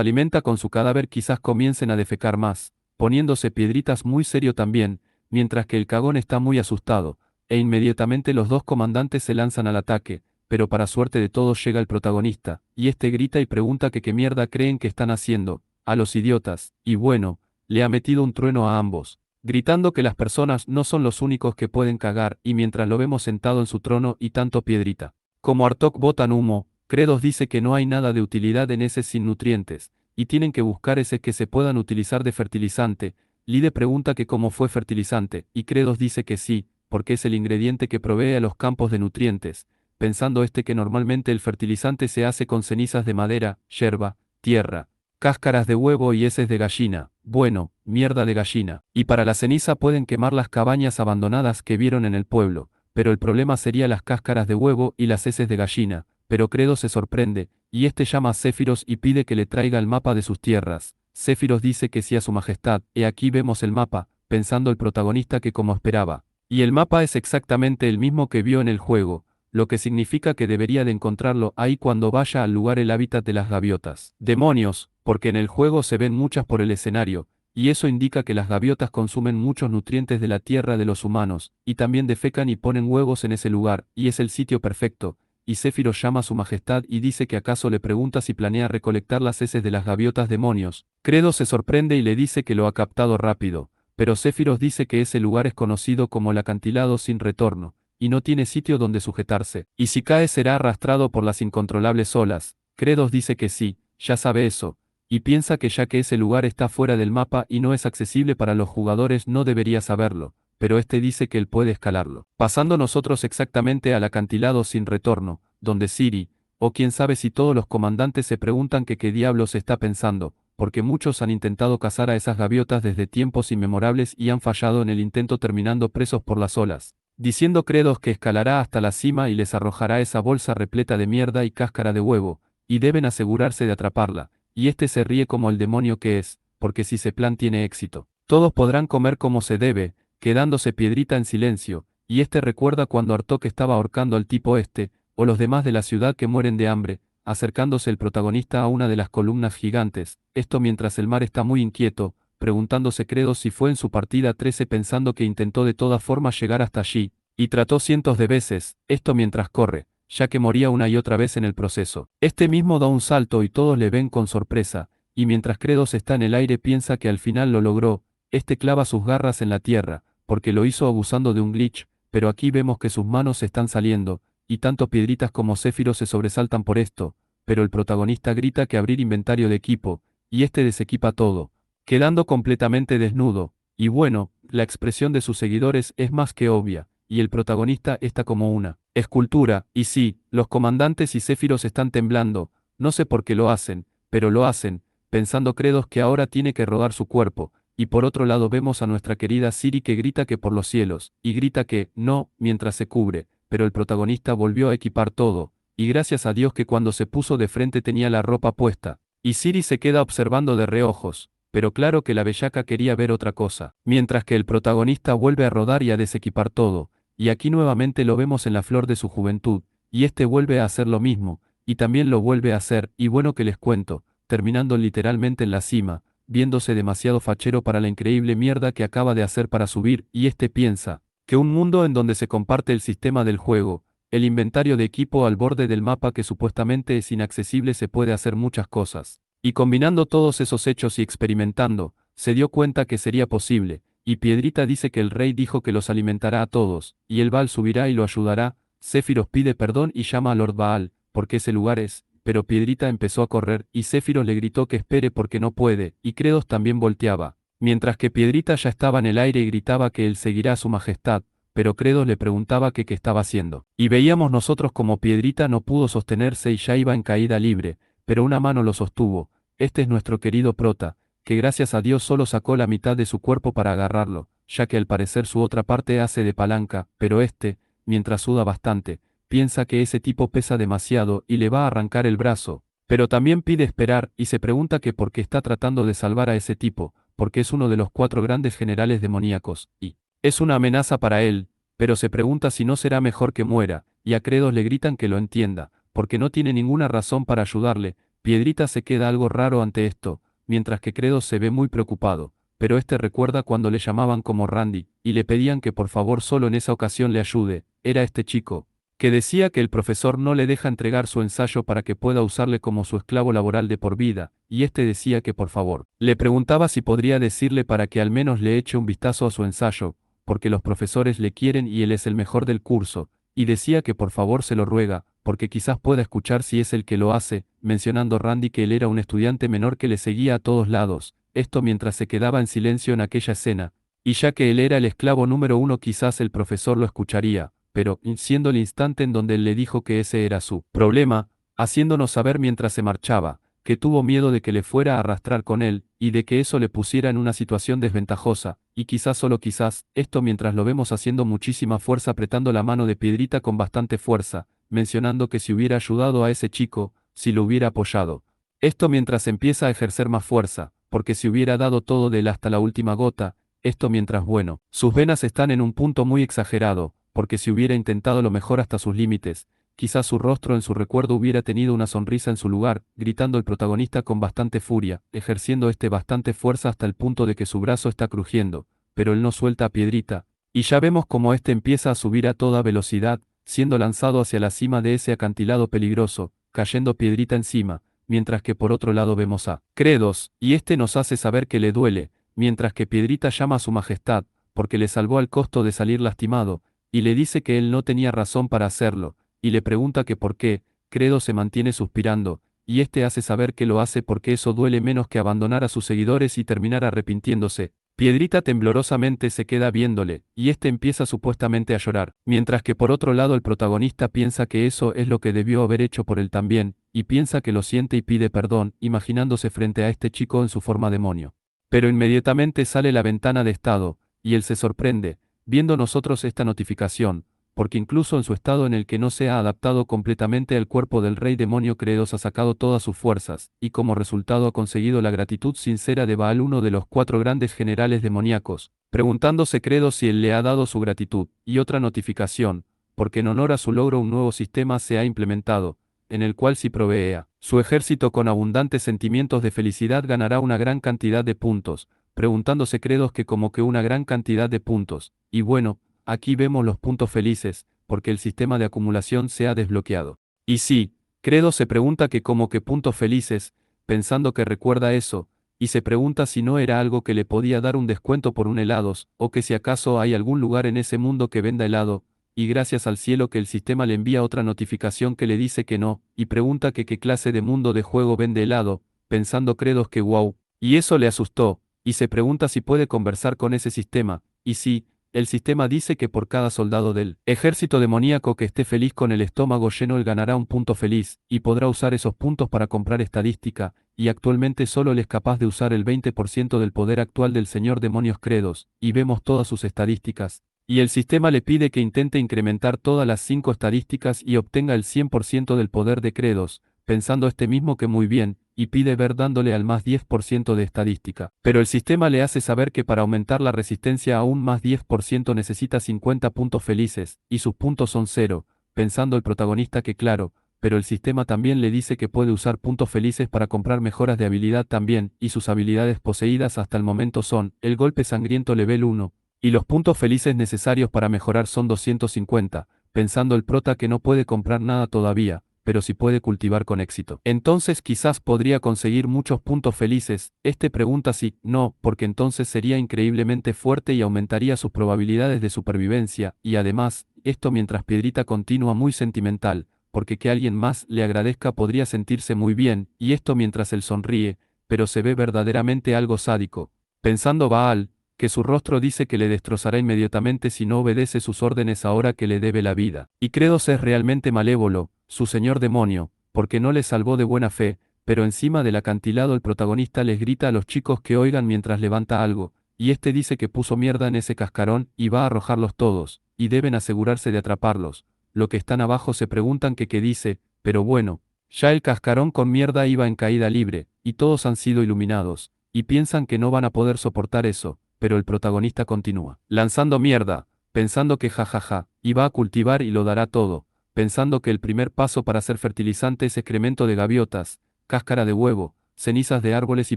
alimenta con su cadáver quizás comiencen a defecar más, poniéndose Piedritas muy serio también, mientras que el cagón está muy asustado, e inmediatamente los dos comandantes se lanzan al ataque, pero para suerte de todos llega el protagonista, y este grita y pregunta que qué mierda creen que están haciendo, a los idiotas, y bueno, le ha metido un trueno a ambos, gritando que las personas no son los únicos que pueden cagar, y mientras lo vemos sentado en su trono y tanto Piedrita como Artok botan humo, Credos dice que no hay nada de utilidad en ese sin nutrientes, y tienen que buscar ese que se puedan utilizar de fertilizante. Lide pregunta que cómo fue fertilizante, y Credos dice que sí, porque es el ingrediente que provee a los campos de nutrientes, pensando este que normalmente el fertilizante se hace con cenizas de madera, yerba, tierra, cáscaras de huevo y heces de gallina, bueno, mierda de gallina, y para la ceniza pueden quemar las cabañas abandonadas que vieron en el pueblo, pero el problema sería las cáscaras de huevo y las heces de gallina, pero Credo se sorprende, y este llama a Céfiros y pide que le traiga el mapa de sus tierras. Céfiros dice que sí a su majestad, y aquí vemos el mapa, pensando el protagonista que como esperaba. Y el mapa es exactamente el mismo que vio en el juego, lo que significa que debería de encontrarlo ahí cuando vaya al lugar el hábitat de las gaviotas. Demonios, porque en el juego se ven muchas por el escenario, y eso indica que las gaviotas consumen muchos nutrientes de la tierra de los humanos, y también defecan y ponen huevos en ese lugar, y es el sitio perfecto. Y Céfiros llama a su majestad y dice que acaso le pregunta si planea recolectar las heces de las gaviotas demonios. Credo se sorprende y le dice que lo ha captado rápido, pero Céfiros dice que ese lugar es conocido como el acantilado sin retorno, y no tiene sitio donde sujetarse, y si cae será arrastrado por las incontrolables olas. Credos dice que sí, ya sabe eso, y piensa que ya que ese lugar está fuera del mapa y no es accesible para los jugadores no debería saberlo, pero este dice que él puede escalarlo. Pasando nosotros exactamente al acantilado sin retorno, donde Siri, o quién sabe si todos los comandantes se preguntan que qué diablos está pensando, porque muchos han intentado cazar a esas gaviotas desde tiempos inmemorables y han fallado en el intento terminando presos por las olas, diciendo Credos que escalará hasta la cima y les arrojará esa bolsa repleta de mierda y cáscara de huevo, y deben asegurarse de atraparla, y este se ríe como el demonio que es, porque si ese plan tiene éxito, todos podrán comer como se debe, quedándose Piedrita en silencio, y este recuerda cuando Artok estaba ahorcando al tipo este, o los demás de la ciudad que mueren de hambre, acercándose el protagonista a una de las columnas gigantes, esto mientras el mar está muy inquieto, preguntándose Credos si fue en su partida 13 pensando que intentó de todas formas llegar hasta allí, y trató cientos de veces, esto mientras corre, ya que moría una y otra vez en el proceso. Este mismo da un salto y todos le ven con sorpresa, y mientras Credos está en el aire piensa que al final lo logró, este clava sus garras en la tierra, porque lo hizo abusando de un glitch, pero aquí vemos que sus manos están saliendo, y tanto Piedritas como Céfiro se sobresaltan por esto, pero el protagonista grita que abrir inventario de equipo, y este desequipa todo, quedando completamente desnudo, y bueno, la expresión de sus seguidores es más que obvia, y el protagonista está como una escultura, y sí, los comandantes y céfiros están temblando, no sé por qué lo hacen, pero lo hacen, pensando Credos que ahora tiene que rodar su cuerpo, y por otro lado vemos a nuestra querida Ciri que grita que por los cielos, y grita que, no, mientras se cubre, pero el protagonista volvió a equipar todo, y gracias a Dios que cuando se puso de frente tenía la ropa puesta, y Ciri se queda observando de reojos, pero claro que la bellaca quería ver otra cosa, mientras que el protagonista vuelve a rodar y a desequipar todo, y aquí nuevamente lo vemos en la flor de su juventud, y este vuelve a hacer lo mismo, y también lo vuelve a hacer, y bueno que les cuento, terminando literalmente en la cima, viéndose demasiado fachero para la increíble mierda que acaba de hacer para subir, y este piensa, que un mundo en donde se comparte el sistema del juego, el inventario de equipo al borde del mapa que supuestamente es inaccesible se puede hacer muchas cosas. Y combinando todos esos hechos y experimentando, se dio cuenta que sería posible, y Piedrita dice que el rey dijo que los alimentará a todos, y el Baal subirá y lo ayudará, Céfiros pide perdón y llama a Lord Baal, porque ese lugar es, pero Piedrita empezó a correr, y Céfiros le gritó que espere porque no puede, y Credos también volteaba, mientras que Piedrita ya estaba en el aire y gritaba que él seguirá a su majestad, pero Credos le preguntaba que qué estaba haciendo. Y veíamos nosotros como Piedrita no pudo sostenerse y ya iba en caída libre, pero una mano lo sostuvo, este es nuestro querido prota, que gracias a Dios solo sacó la mitad de su cuerpo para agarrarlo, ya que al parecer su otra parte hace de palanca, pero este, mientras suda bastante, piensa que ese tipo pesa demasiado y le va a arrancar el brazo, pero también pide esperar y se pregunta que por qué está tratando de salvar a ese tipo, porque es uno de los 4 grandes generales demoníacos, y es una amenaza para él, pero se pregunta si no será mejor que muera, y a Credos le gritan que lo entienda, porque no tiene ninguna razón para ayudarle. Piedrita se queda algo raro ante esto, mientras que Credos se ve muy preocupado, pero este recuerda cuando le llamaban como Randy, y le pedían que por favor solo en esa ocasión le ayude, era este chico, que decía que el profesor no le deja entregar su ensayo para que pueda usarle como su esclavo laboral de por vida, y este decía que por favor, le preguntaba si podría decirle para que al menos le eche un vistazo a su ensayo, porque los profesores le quieren y él es el mejor del curso, y decía que por favor se lo ruega, porque quizás pueda escuchar si es el que lo hace, mencionando Randy que él era un estudiante menor que le seguía a todos lados, esto mientras se quedaba en silencio en aquella escena, y ya que él era el esclavo número 1 quizás el profesor lo escucharía, pero, siendo el instante en donde él le dijo que ese era su problema, haciéndonos saber mientras se marchaba, que tuvo miedo de que le fuera a arrastrar con él, y de que eso le pusiera en una situación desventajosa, y quizás solo quizás, esto mientras lo vemos haciendo muchísima fuerza apretando la mano de Piedrita con bastante fuerza, mencionando que si hubiera ayudado a ese chico, si lo hubiera apoyado. Esto mientras empieza a ejercer más fuerza, porque si hubiera dado todo de él hasta la última gota, esto mientras bueno, sus venas están en un punto muy exagerado, porque si hubiera intentado lo mejor hasta sus límites, quizás su rostro en su recuerdo hubiera tenido una sonrisa en su lugar, gritando el protagonista con bastante furia, ejerciendo bastante fuerza hasta el punto de que su brazo está crujiendo, pero él no suelta a Piedrita, y ya vemos como empieza a subir a toda velocidad, siendo lanzado hacia la cima de ese acantilado peligroso, cayendo Piedrita encima, mientras que por otro lado vemos a Credos, y nos hace saber que le duele, mientras que Piedrita llama a su majestad, porque le salvó al costo de salir lastimado, y le dice que él no tenía razón para hacerlo, y le pregunta que por qué, Credo se mantiene suspirando, y hace saber que lo hace porque eso duele menos que abandonar a sus seguidores y terminar arrepintiéndose. Piedrita temblorosamente se queda viéndole, y empieza supuestamente a llorar, mientras que por otro lado el protagonista piensa que eso es lo que debió haber hecho por él también, y piensa que lo siente y pide perdón, imaginándose frente a este chico en su forma demonio. Pero inmediatamente sale la ventana de estado, y él se sorprende, viendo nosotros esta notificación, porque incluso en su estado en el que no se ha adaptado completamente al cuerpo del rey demonio Credos ha sacado todas sus fuerzas, y como resultado ha conseguido la gratitud sincera de Baal, uno de los 4 grandes generales demoníacos, preguntándose Credos si él le ha dado su gratitud, y otra notificación, porque en honor a su logro un nuevo sistema se ha implementado, en el cual si provee a su ejército con abundantes sentimientos de felicidad ganará una gran cantidad de puntos, preguntándose Credos que como que una gran cantidad de puntos, y bueno, aquí vemos los puntos felices, porque el sistema de acumulación se ha desbloqueado. Y sí, Credos se pregunta que como que puntos felices, pensando que recuerda eso, y se pregunta si no era algo que le podía dar un descuento por un helados, o que si acaso hay algún lugar en ese mundo que venda helado, y gracias al cielo que el sistema le envía otra notificación que le dice que no, y pregunta que qué clase de mundo de juego vende helado, pensando Credos que wow, y eso le asustó, y se pregunta si puede conversar con ese sistema, y sí, el sistema dice que por cada soldado del ejército demoníaco que esté feliz con el estómago lleno él ganará un punto feliz, y podrá usar esos puntos para comprar estadística, y actualmente solo él es capaz de usar el 20% del poder actual del señor demonios Credos, y vemos todas sus estadísticas. Y el sistema le pide que intente incrementar todas las 5 estadísticas y obtenga el 100% del poder de Credos, pensando este mismo que muy bien, y pide ver dándole al más 10% de estadística. Pero el sistema le hace saber que para aumentar la resistencia a un más 10% necesita 50 puntos felices, y sus puntos son 0, pensando el protagonista que claro, pero el sistema también le dice que puede usar puntos felices para comprar mejoras de habilidad también, y sus habilidades poseídas hasta el momento son, el golpe sangriento level 1, y los puntos felices necesarios para mejorar son 250, pensando el prota que no puede comprar nada todavía, pero si puede cultivar con éxito. Entonces quizás podría conseguir muchos puntos felices. Este pregunta si no, porque entonces sería increíblemente fuerte y aumentaría sus probabilidades de supervivencia, y además, esto mientras Piedrita continúa muy sentimental, porque que alguien más le agradezca podría sentirse muy bien, y esto mientras él sonríe, pero se ve verdaderamente algo sádico. Pensando Baal, que su rostro dice que le destrozará inmediatamente si no obedece sus órdenes ahora que le debe la vida. Y Credos es realmente malévolo, su señor demonio, porque no les salvó de buena fe, pero encima del acantilado el protagonista les grita a los chicos que oigan mientras levanta algo, y este dice que puso mierda en ese cascarón y va a arrojarlos todos, y deben asegurarse de atraparlos. Lo que están abajo se preguntan que qué dice, pero bueno, ya el cascarón con mierda iba en caída libre, y todos han sido iluminados, y piensan que no van a poder soportar eso, pero el protagonista continúa, lanzando mierda, pensando que jajaja, y va a cultivar y lo dará todo, pensando que el primer paso para hacer fertilizante es excremento de gaviotas, cáscara de huevo, cenizas de árboles y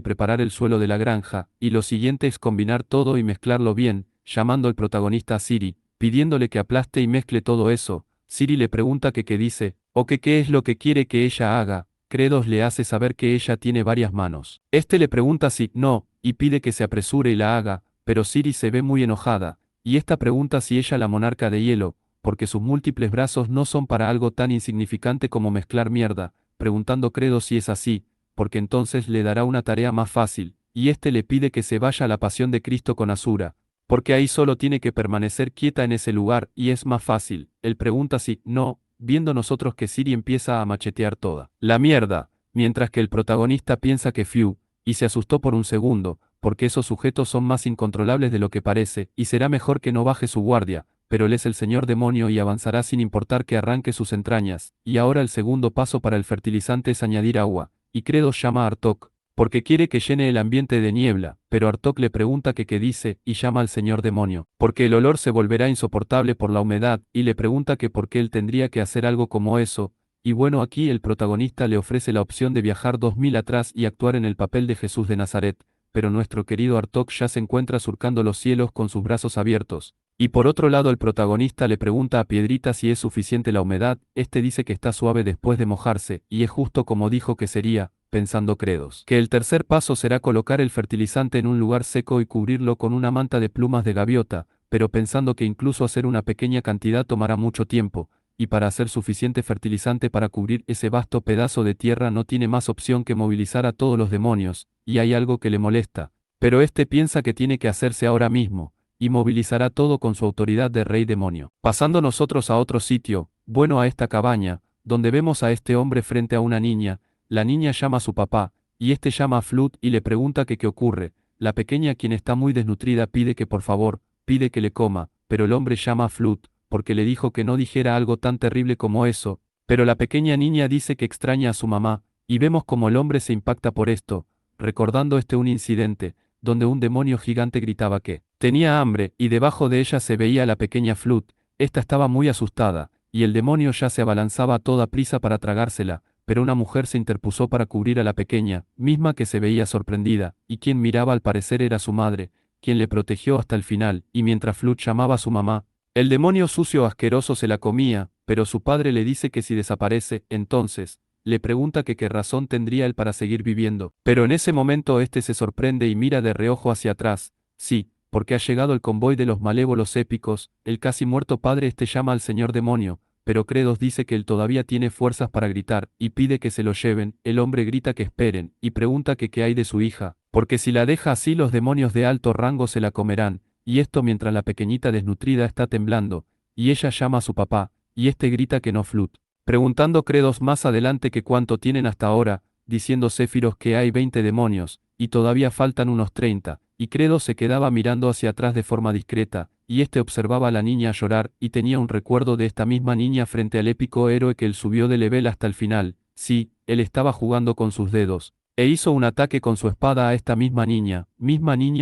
preparar el suelo de la granja, y lo siguiente es combinar todo y mezclarlo bien, llamando al protagonista a Siri, pidiéndole que aplaste y mezcle todo eso. Siri le pregunta que qué dice, o que qué es lo que quiere que ella haga. Credos le hace saber que ella tiene varias manos. Este le pregunta si no, y pide que se apresure y la haga, pero Siri se ve muy enojada, y esta pregunta si ella la monarca de hielo, porque sus múltiples brazos no son para algo tan insignificante como mezclar mierda, preguntando Credo si es así, porque entonces le dará una tarea más fácil, y este le pide que se vaya a la pasión de Cristo con Asura, porque ahí solo tiene que permanecer quieta en ese lugar y es más fácil. Él pregunta si no, viendo nosotros que Siri empieza a machetear toda la mierda, mientras que el protagonista piensa que Fiu, y se asustó por un segundo, porque esos sujetos son más incontrolables de lo que parece, y será mejor que no baje su guardia, pero él es el señor demonio y avanzará sin importar que arranque sus entrañas, y ahora el segundo paso para el fertilizante es añadir agua, y Credo llama a Artok, porque quiere que llene el ambiente de niebla, pero Artok le pregunta que qué dice, y llama al señor demonio, porque el olor se volverá insoportable por la humedad, y le pregunta que por qué él tendría que hacer algo como eso, y bueno aquí el protagonista le ofrece la opción de viajar 2000 atrás y actuar en el papel de Jesús de Nazaret, pero nuestro querido Artok ya se encuentra surcando los cielos con sus brazos abiertos. Y por otro lado el protagonista le pregunta a Piedrita si es suficiente la humedad, este dice que está suave después de mojarse, y es justo como dijo que sería, pensando Credos, que el tercer paso será colocar el fertilizante en un lugar seco y cubrirlo con una manta de plumas de gaviota, pero pensando que incluso hacer una pequeña cantidad tomará mucho tiempo, y para hacer suficiente fertilizante para cubrir ese vasto pedazo de tierra no tiene más opción que movilizar a todos los demonios, y hay algo que le molesta, pero este piensa que tiene que hacerse ahora mismo, y movilizará todo con su autoridad de rey demonio. Pasando nosotros a otro sitio, bueno a esta cabaña, donde vemos a este hombre frente a una niña, la niña llama a su papá, y este llama a Flut y le pregunta que qué ocurre, la pequeña quien está muy desnutrida pide que por favor, pide que le coma, pero el hombre llama a Flut, porque le dijo que no dijera algo tan terrible como eso, pero la pequeña niña dice que extraña a su mamá, y vemos como el hombre se impacta por esto, recordando un incidente, donde un demonio gigante gritaba que tenía hambre, y debajo de ella se veía a la pequeña Flut, esta estaba muy asustada, y el demonio ya se abalanzaba a toda prisa para tragársela, pero una mujer se interpuso para cubrir a la pequeña, misma que se veía sorprendida, y quien miraba al parecer era su madre, quien le protegió hasta el final, y mientras Flut llamaba a su mamá, el demonio sucio asqueroso se la comía, pero su padre le dice que si desaparece, entonces, le pregunta que qué razón tendría él para seguir viviendo, pero en ese momento este se sorprende y mira de reojo hacia atrás, sí, porque ha llegado el convoy de los malévolos épicos, el casi muerto padre llama al señor demonio, pero Credos dice que él todavía tiene fuerzas para gritar, y pide que se lo lleven, el hombre grita que esperen, y pregunta que qué hay de su hija, porque si la deja así los demonios de alto rango se la comerán, y esto mientras la pequeñita desnutrida está temblando, y ella llama a su papá, y este grita que no Flut. Preguntando Credos más adelante que cuánto tienen hasta ahora, diciendo Céfiros que hay 20 demonios, y todavía faltan unos 30, y Credos se quedaba mirando hacia atrás de forma discreta, y este observaba a la niña llorar, y tenía un recuerdo de esta misma niña frente al épico héroe que él subió de level hasta el final. Sí, él estaba jugando con sus dedos, e hizo un ataque con su espada a esta misma niña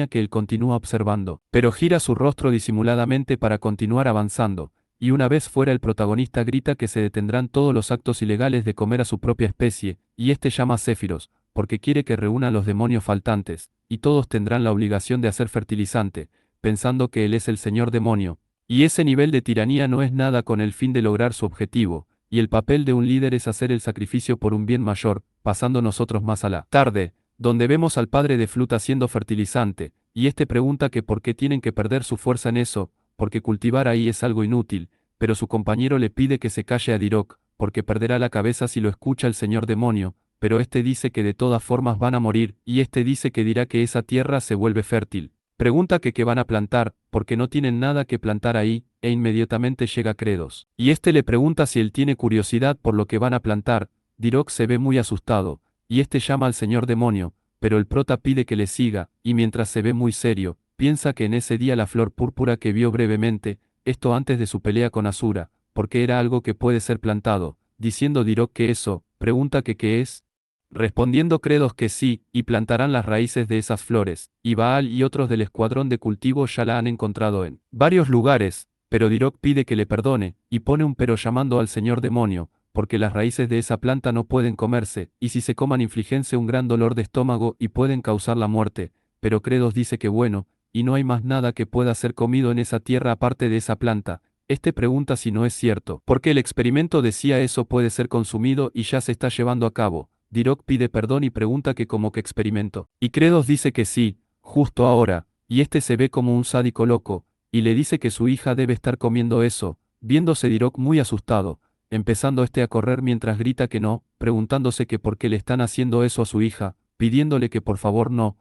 que él continúa observando, pero gira su rostro disimuladamente para continuar avanzando, y una vez fuera el protagonista grita que se detendrán todos los actos ilegales de comer a su propia especie, y este llama a Céfiros, porque quiere que reúna a los demonios faltantes, y todos tendrán la obligación de hacer fertilizante, pensando que él es el señor demonio, y ese nivel de tiranía no es nada con el fin de lograr su objetivo, y el papel de un líder es hacer el sacrificio por un bien mayor, pasando nosotros más a la tarde, donde vemos al padre de Flut haciendo fertilizante, y este pregunta que por qué tienen que perder su fuerza en eso, porque cultivar ahí es algo inútil, pero su compañero le pide que se calle a Dirok, porque perderá la cabeza si lo escucha el señor demonio, pero este dice que de todas formas van a morir, y este dice que dirá que esa tierra se vuelve fértil. Pregunta que qué van a plantar, porque no tienen nada que plantar ahí, e inmediatamente llega Credos. Y este le pregunta si él tiene curiosidad por lo que van a plantar. Dirok se ve muy asustado, y este llama al señor demonio, pero el prota pide que le siga, y mientras se ve muy serio, piensa que en ese día la flor púrpura que vio brevemente, esto antes de su pelea con Asura, porque era algo que puede ser plantado, diciendo Dirok que eso, pregunta que qué es. Respondiendo Credos que sí, y plantarán las raíces de esas flores, y Baal y otros del escuadrón de cultivo ya la han encontrado en varios lugares, pero Dirok pide que le perdone, y pone un pero llamando al señor demonio, porque las raíces de esa planta no pueden comerse, y si se coman infligense un gran dolor de estómago y pueden causar la muerte, pero Credos dice que bueno, y no hay más nada que pueda ser comido en esa tierra aparte de esa planta. Este pregunta si no es cierto, porque el experimento decía eso puede ser consumido y ya se está llevando a cabo. Dirok pide perdón y pregunta que como que experimento. Y Credos dice que sí, justo ahora, y este se ve como un sádico loco, y le dice que su hija debe estar comiendo eso, viéndose Dirok muy asustado, empezando este a correr mientras grita que no, preguntándose que por qué le están haciendo eso a su hija, pidiéndole que por favor no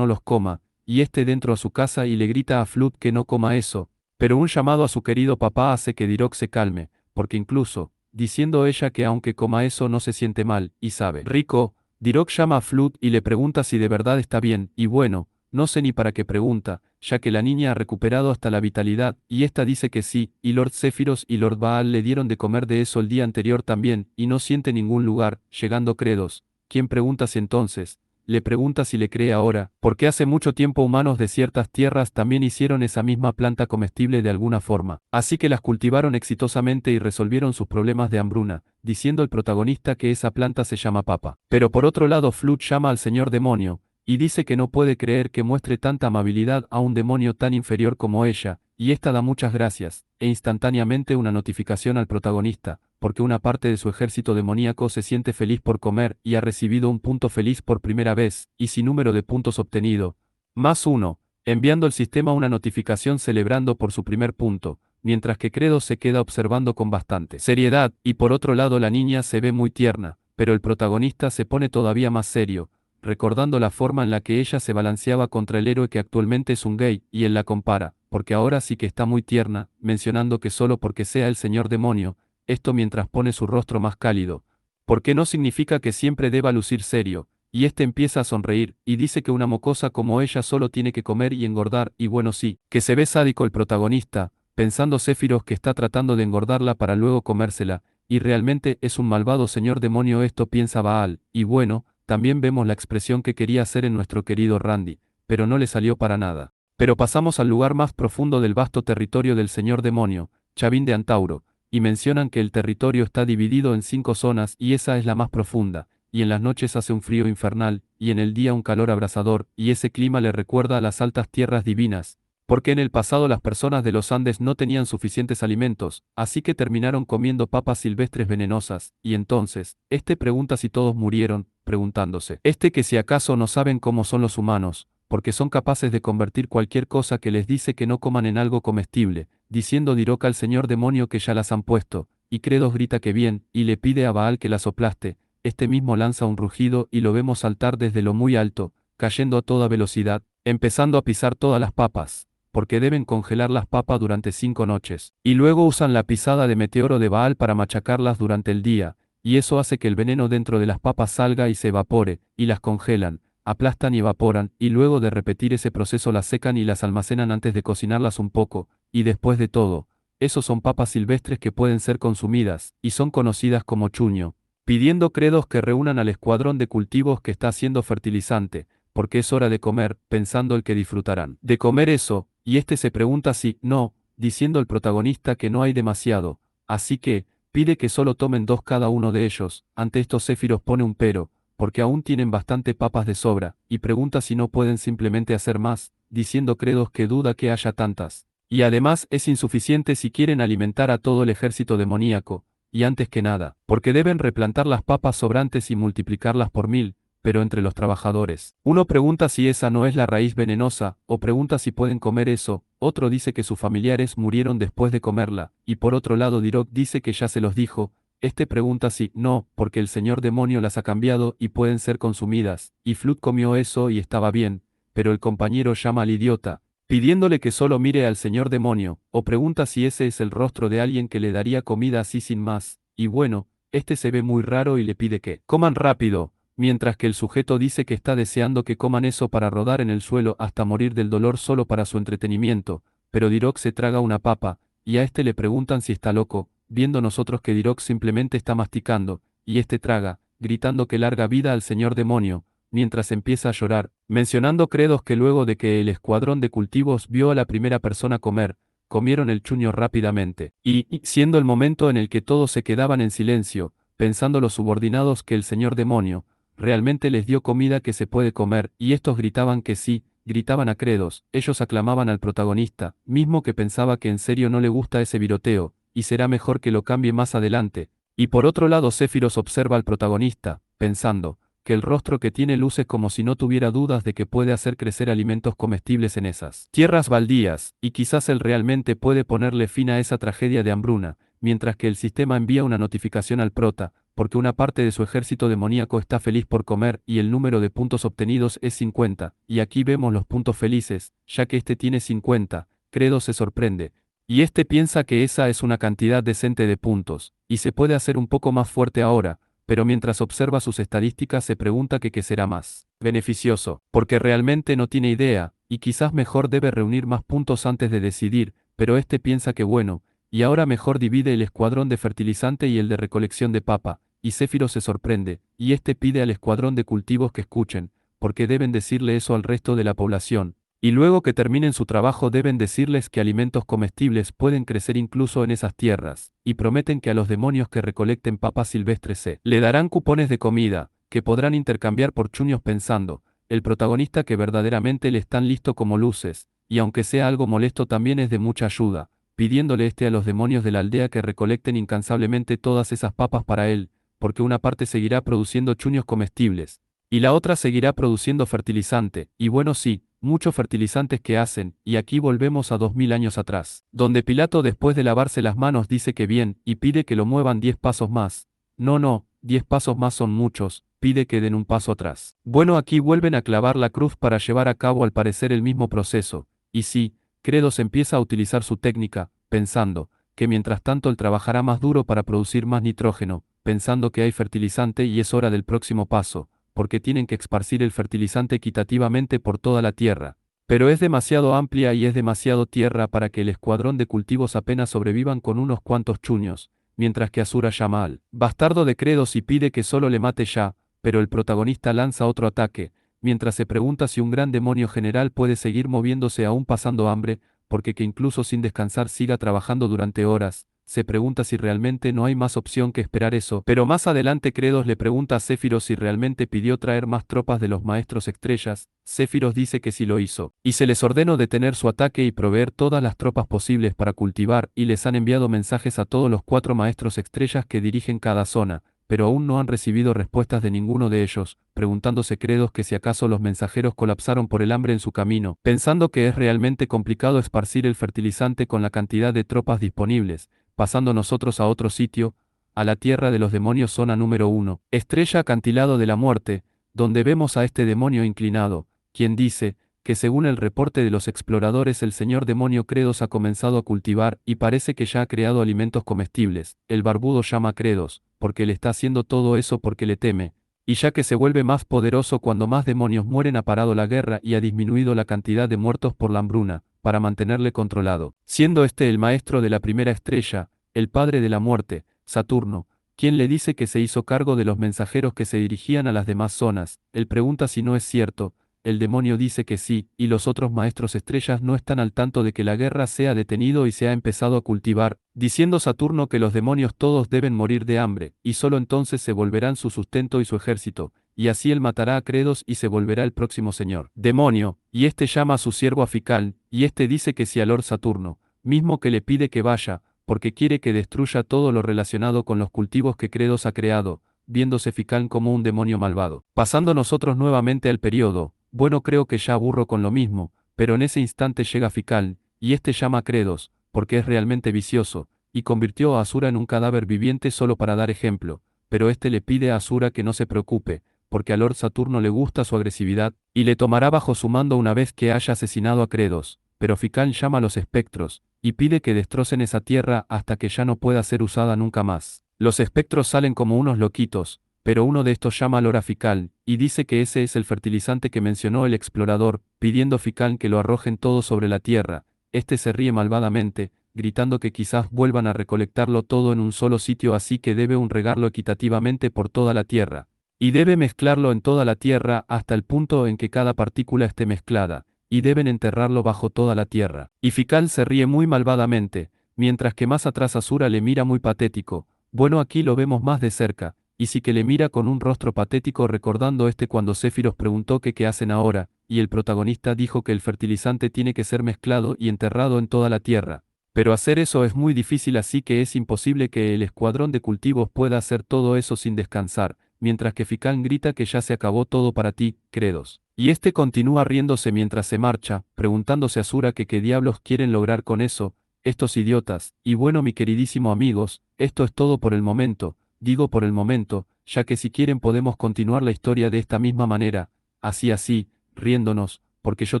los coma, y este dentro a su casa y le grita a Flut que no coma eso, pero un llamado a su querido papá hace que Dirok se calme, porque incluso, diciendo ella que aunque coma eso no se siente mal, y sabe. Rico, Dirok llama a Flut y le pregunta si de verdad está bien, y bueno, no sé ni para qué pregunta, ya que la niña ha recuperado hasta la vitalidad, y esta dice que sí, y Lord Céfiros y Lord Baal le dieron de comer de eso el día anterior también, y no siente ningún lugar, llegando Credos, quien pregunta si entonces, le pregunta si le cree ahora, porque hace mucho tiempo humanos de ciertas tierras también hicieron esa misma planta comestible de alguna forma, así que las cultivaron exitosamente y resolvieron sus problemas de hambruna, diciendo el protagonista que esa planta se llama papa. Pero por otro lado Flut llama al señor demonio, y dice que no puede creer que muestre tanta amabilidad a un demonio tan inferior como ella, y esta da muchas gracias, e instantáneamente una notificación al protagonista, porque una parte de su ejército demoníaco se siente feliz por comer y ha recibido un punto feliz por primera vez, y sin número de puntos obtenido, +1, enviando el sistema una notificación celebrando por su primer punto, mientras que Credos se queda observando con bastante seriedad, y por otro lado la niña se ve muy tierna, pero el protagonista se pone todavía más serio, recordando la forma en la que ella se balanceaba contra el héroe que actualmente es un gay, y él la compara, porque ahora sí que está muy tierna, mencionando que solo porque sea el señor demonio, esto mientras pone su rostro más cálido, porque no significa que siempre deba lucir serio, y este empieza a sonreír, y dice que una mocosa como ella solo tiene que comer y engordar, y bueno sí, que se ve sádico el protagonista, pensando Céfiros que está tratando de engordarla para luego comérsela, y realmente es un malvado señor demonio esto piensa Baal, y bueno, también vemos la expresión que quería hacer en nuestro querido Randy, pero no le salió para nada. Pero pasamos al lugar más profundo del vasto territorio del señor demonio, Chavín de Antauro, y mencionan que el territorio está dividido en 5 zonas y esa es la más profunda, y en las noches hace un frío infernal, y en el día un calor abrasador, y ese clima le recuerda a las altas tierras divinas, porque en el pasado las personas de los Andes no tenían suficientes alimentos, así que terminaron comiendo papas silvestres venenosas, y entonces, este pregunta si todos murieron, preguntándose, que si acaso no saben cómo son los humanos, porque son capaces de convertir cualquier cosa que les dice que no coman en algo comestible, diciendo Dirok al señor demonio que ya las han puesto, y Credos grita que bien, y le pide a Baal que las soplaste, este mismo lanza un rugido y lo vemos saltar desde lo muy alto, cayendo a toda velocidad, empezando a pisar todas las papas. porque deben congelar las papas durante 5 noches. Y luego usan la pisada de meteoro de Baal para machacarlas durante el día, y eso hace que el veneno dentro de las papas salga y se evapore, y las congelan, aplastan y evaporan, y luego de repetir ese proceso las secan y las almacenan antes de cocinarlas un poco, y después de todo, esos son papas silvestres que pueden ser consumidas, y son conocidas como chuño. Pidiendo credos que reúnan al escuadrón de cultivos que está haciendo fertilizante, porque es hora de comer, pensando el que disfrutarán de comer eso, y este se pregunta si, no, diciendo el protagonista que no hay demasiado, así que, pide que solo tomen 2 cada uno de ellos. Ante esto Céfiros pone un pero, porque aún tienen bastante papas de sobra, y pregunta si no pueden simplemente hacer más, diciendo credos que duda que haya tantas. Y además es insuficiente si quieren alimentar a todo el ejército demoníaco, y antes que nada, porque deben replantar las papas sobrantes y multiplicarlas por 1000, pero entre los trabajadores. Uno pregunta si esa no es la raíz venenosa, o pregunta si pueden comer eso, otro dice que sus familiares murieron después de comerla, y por otro lado Dirok dice que ya se los dijo, este pregunta si, no, porque el señor demonio las ha cambiado y pueden ser consumidas, y Flut comió eso y estaba bien, pero el compañero llama al idiota, pidiéndole que solo mire al señor demonio, o pregunta si ese es el rostro de alguien que le daría comida así sin más, y bueno, este se ve muy raro y le pide que coman rápido, mientras que el sujeto dice que está deseando que coman eso para rodar en el suelo hasta morir del dolor solo para su entretenimiento, pero Dirok se traga una papa, y a este le preguntan si está loco, viendo nosotros que Dirok simplemente está masticando, y este traga, gritando que larga vida al señor demonio, mientras empieza a llorar, mencionando credos que luego de que el escuadrón de cultivos vio a la primera persona comer, comieron el chuño rápidamente, y, siendo el momento en el que todos se quedaban en silencio, pensando los subordinados que el señor demonio, realmente les dio comida que se puede comer, y estos gritaban que sí, gritaban a credos, ellos aclamaban al protagonista, mismo que pensaba que en serio no le gusta ese viroteo, y será mejor que lo cambie más adelante. Y por otro lado Céfiros observa al protagonista, pensando, que el rostro que tiene luce como si no tuviera dudas de que puede hacer crecer alimentos comestibles en esas tierras baldías, y quizás él realmente puede ponerle fin a esa tragedia de hambruna, mientras que el sistema envía una notificación al prota, porque una parte de su ejército demoníaco está feliz por comer y el número de puntos obtenidos es 50, y aquí vemos los puntos felices, ya que este tiene 50, Credo se sorprende, y este piensa que esa es una cantidad decente de puntos, y se puede hacer un poco más fuerte ahora, pero mientras observa sus estadísticas se pregunta que qué será más beneficioso, porque realmente no tiene idea, y quizás mejor debe reunir más puntos antes de decidir, pero este piensa que bueno, y ahora mejor divide el escuadrón de fertilizante y el de recolección de papa, y Céfiro se sorprende, y este pide al escuadrón de cultivos que escuchen, porque deben decirle eso al resto de la población, y luego que terminen su trabajo deben decirles que alimentos comestibles pueden crecer incluso en esas tierras, y prometen que a los demonios que recolecten papas silvestres se le darán cupones de comida, que podrán intercambiar por chuños pensando, el protagonista que verdaderamente le están listo como luces, y aunque sea algo molesto también es de mucha ayuda, pidiéndole a los demonios de la aldea que recolecten incansablemente todas esas papas para él, porque una parte seguirá produciendo chuños comestibles, y la otra seguirá produciendo fertilizante, y bueno sí, muchos fertilizantes que hacen, y aquí volvemos a 2000 años atrás, donde Pilato después de lavarse las manos dice que bien, y pide que lo muevan 10 pasos más. No, 10 pasos más son muchos, pide que den un paso atrás. Bueno, aquí vuelven a clavar la cruz para llevar a cabo al parecer el mismo proceso, y sí, Credos empieza a utilizar su técnica, pensando, que mientras tanto él trabajará más duro para producir más nitrógeno, pensando que hay fertilizante y es hora del próximo paso, porque tienen que esparcir el fertilizante equitativamente por toda la tierra. Pero es demasiado amplia y es demasiado tierra para que el escuadrón de cultivos apenas sobrevivan con unos cuantos chuños, mientras que Asura llama al bastardo de Credos y pide que solo le mate ya, pero el protagonista lanza otro ataque, mientras se pregunta si un gran demonio general puede seguir moviéndose aún pasando hambre, porque que incluso sin descansar siga trabajando durante horas, se pregunta si realmente no hay más opción que esperar eso, pero más adelante Credos le pregunta a Céfiros si realmente pidió traer más tropas de los maestros estrellas, Céfiros dice que sí lo hizo, y se les ordenó detener su ataque y proveer todas las tropas posibles para cultivar, y les han enviado mensajes a todos los 4 maestros estrellas que dirigen cada zona, pero aún no han recibido respuestas de ninguno de ellos, preguntándose Credos que si acaso los mensajeros colapsaron por el hambre en su camino, pensando que es realmente complicado esparcir el fertilizante con la cantidad de tropas disponibles, pasando nosotros a otro sitio, a la tierra de los demonios zona número 1, estrella acantilado de la muerte, donde vemos a este demonio inclinado, quien dice, que según el reporte de los exploradores el señor demonio Credos ha comenzado a cultivar y parece que ya ha creado alimentos comestibles. El barbudo llama a Credos, porque le está haciendo todo eso porque le teme, y ya que se vuelve más poderoso cuando más demonios mueren ha parado la guerra y ha disminuido la cantidad de muertos por la hambruna, para mantenerle controlado. Siendo este el maestro de la primera estrella, el padre de la muerte, Saturno, quien le dice que se hizo cargo de los mensajeros que se dirigían a las demás zonas. Él pregunta si no es cierto, el demonio dice que sí, y los otros maestros estrellas no están al tanto de que la guerra se ha detenido y se ha empezado a cultivar, diciendo Saturno que los demonios todos deben morir de hambre, y solo entonces se volverán su sustento y su ejército, y así él matará a Credos y se volverá el próximo señor demonio, y este llama a su siervo Afical, y este dice que sí a Lord Saturno, mismo que le pide que vaya, porque quiere que destruya todo lo relacionado con los cultivos que Credos ha creado, viéndose Ficán como un demonio malvado. Pasando nosotros nuevamente al periodo, bueno creo que ya aburro con lo mismo, pero en ese instante llega Ficán, y este llama a Credos, porque es realmente vicioso, y convirtió a Asura en un cadáver viviente solo para dar ejemplo, pero este le pide a Asura que no se preocupe, porque a Lord Saturno le gusta su agresividad, y le tomará bajo su mando una vez que haya asesinado a Credos, pero Ficán llama a los espectros, y pide que destrocen esa tierra hasta que ya no pueda ser usada nunca más. Los espectros salen como unos loquitos, pero uno de estos llama a Lora Fical, y dice que ese es el fertilizante que mencionó el explorador, pidiendo Fical que lo arrojen todo sobre la tierra. Este se ríe malvadamente, gritando que quizás vuelvan a recolectarlo todo en un solo sitio, así que debe regarlo equitativamente por toda la tierra. Y debe mezclarlo en toda la tierra hasta el punto en que cada partícula esté mezclada, y deben enterrarlo bajo toda la tierra. Y Fical se ríe muy malvadamente, mientras que más atrás Asura le mira muy patético. Bueno, aquí lo vemos más de cerca, y sí que le mira con un rostro patético recordando cuando Céfiros preguntó que qué hacen ahora, y el protagonista dijo que el fertilizante tiene que ser mezclado y enterrado en toda la tierra. Pero hacer eso es muy difícil, así que es imposible que el escuadrón de cultivos pueda hacer todo eso sin descansar, mientras que Ficán grita que ya se acabó todo para ti, Credos. Y este continúa riéndose mientras se marcha, preguntándose a Asura que qué diablos quieren lograr con eso, estos idiotas. Y bueno, mi queridísimo amigos, esto es todo por el momento, digo por el momento, ya que si quieren podemos continuar la historia de esta misma manera, así, riéndonos, porque yo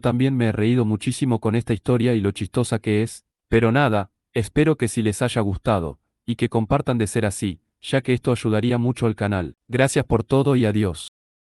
también me he reído muchísimo con esta historia y lo chistosa que es, pero nada, espero que si les haya gustado, y que compartan de ser así, ya que esto ayudaría mucho al canal. Gracias por todo y adiós.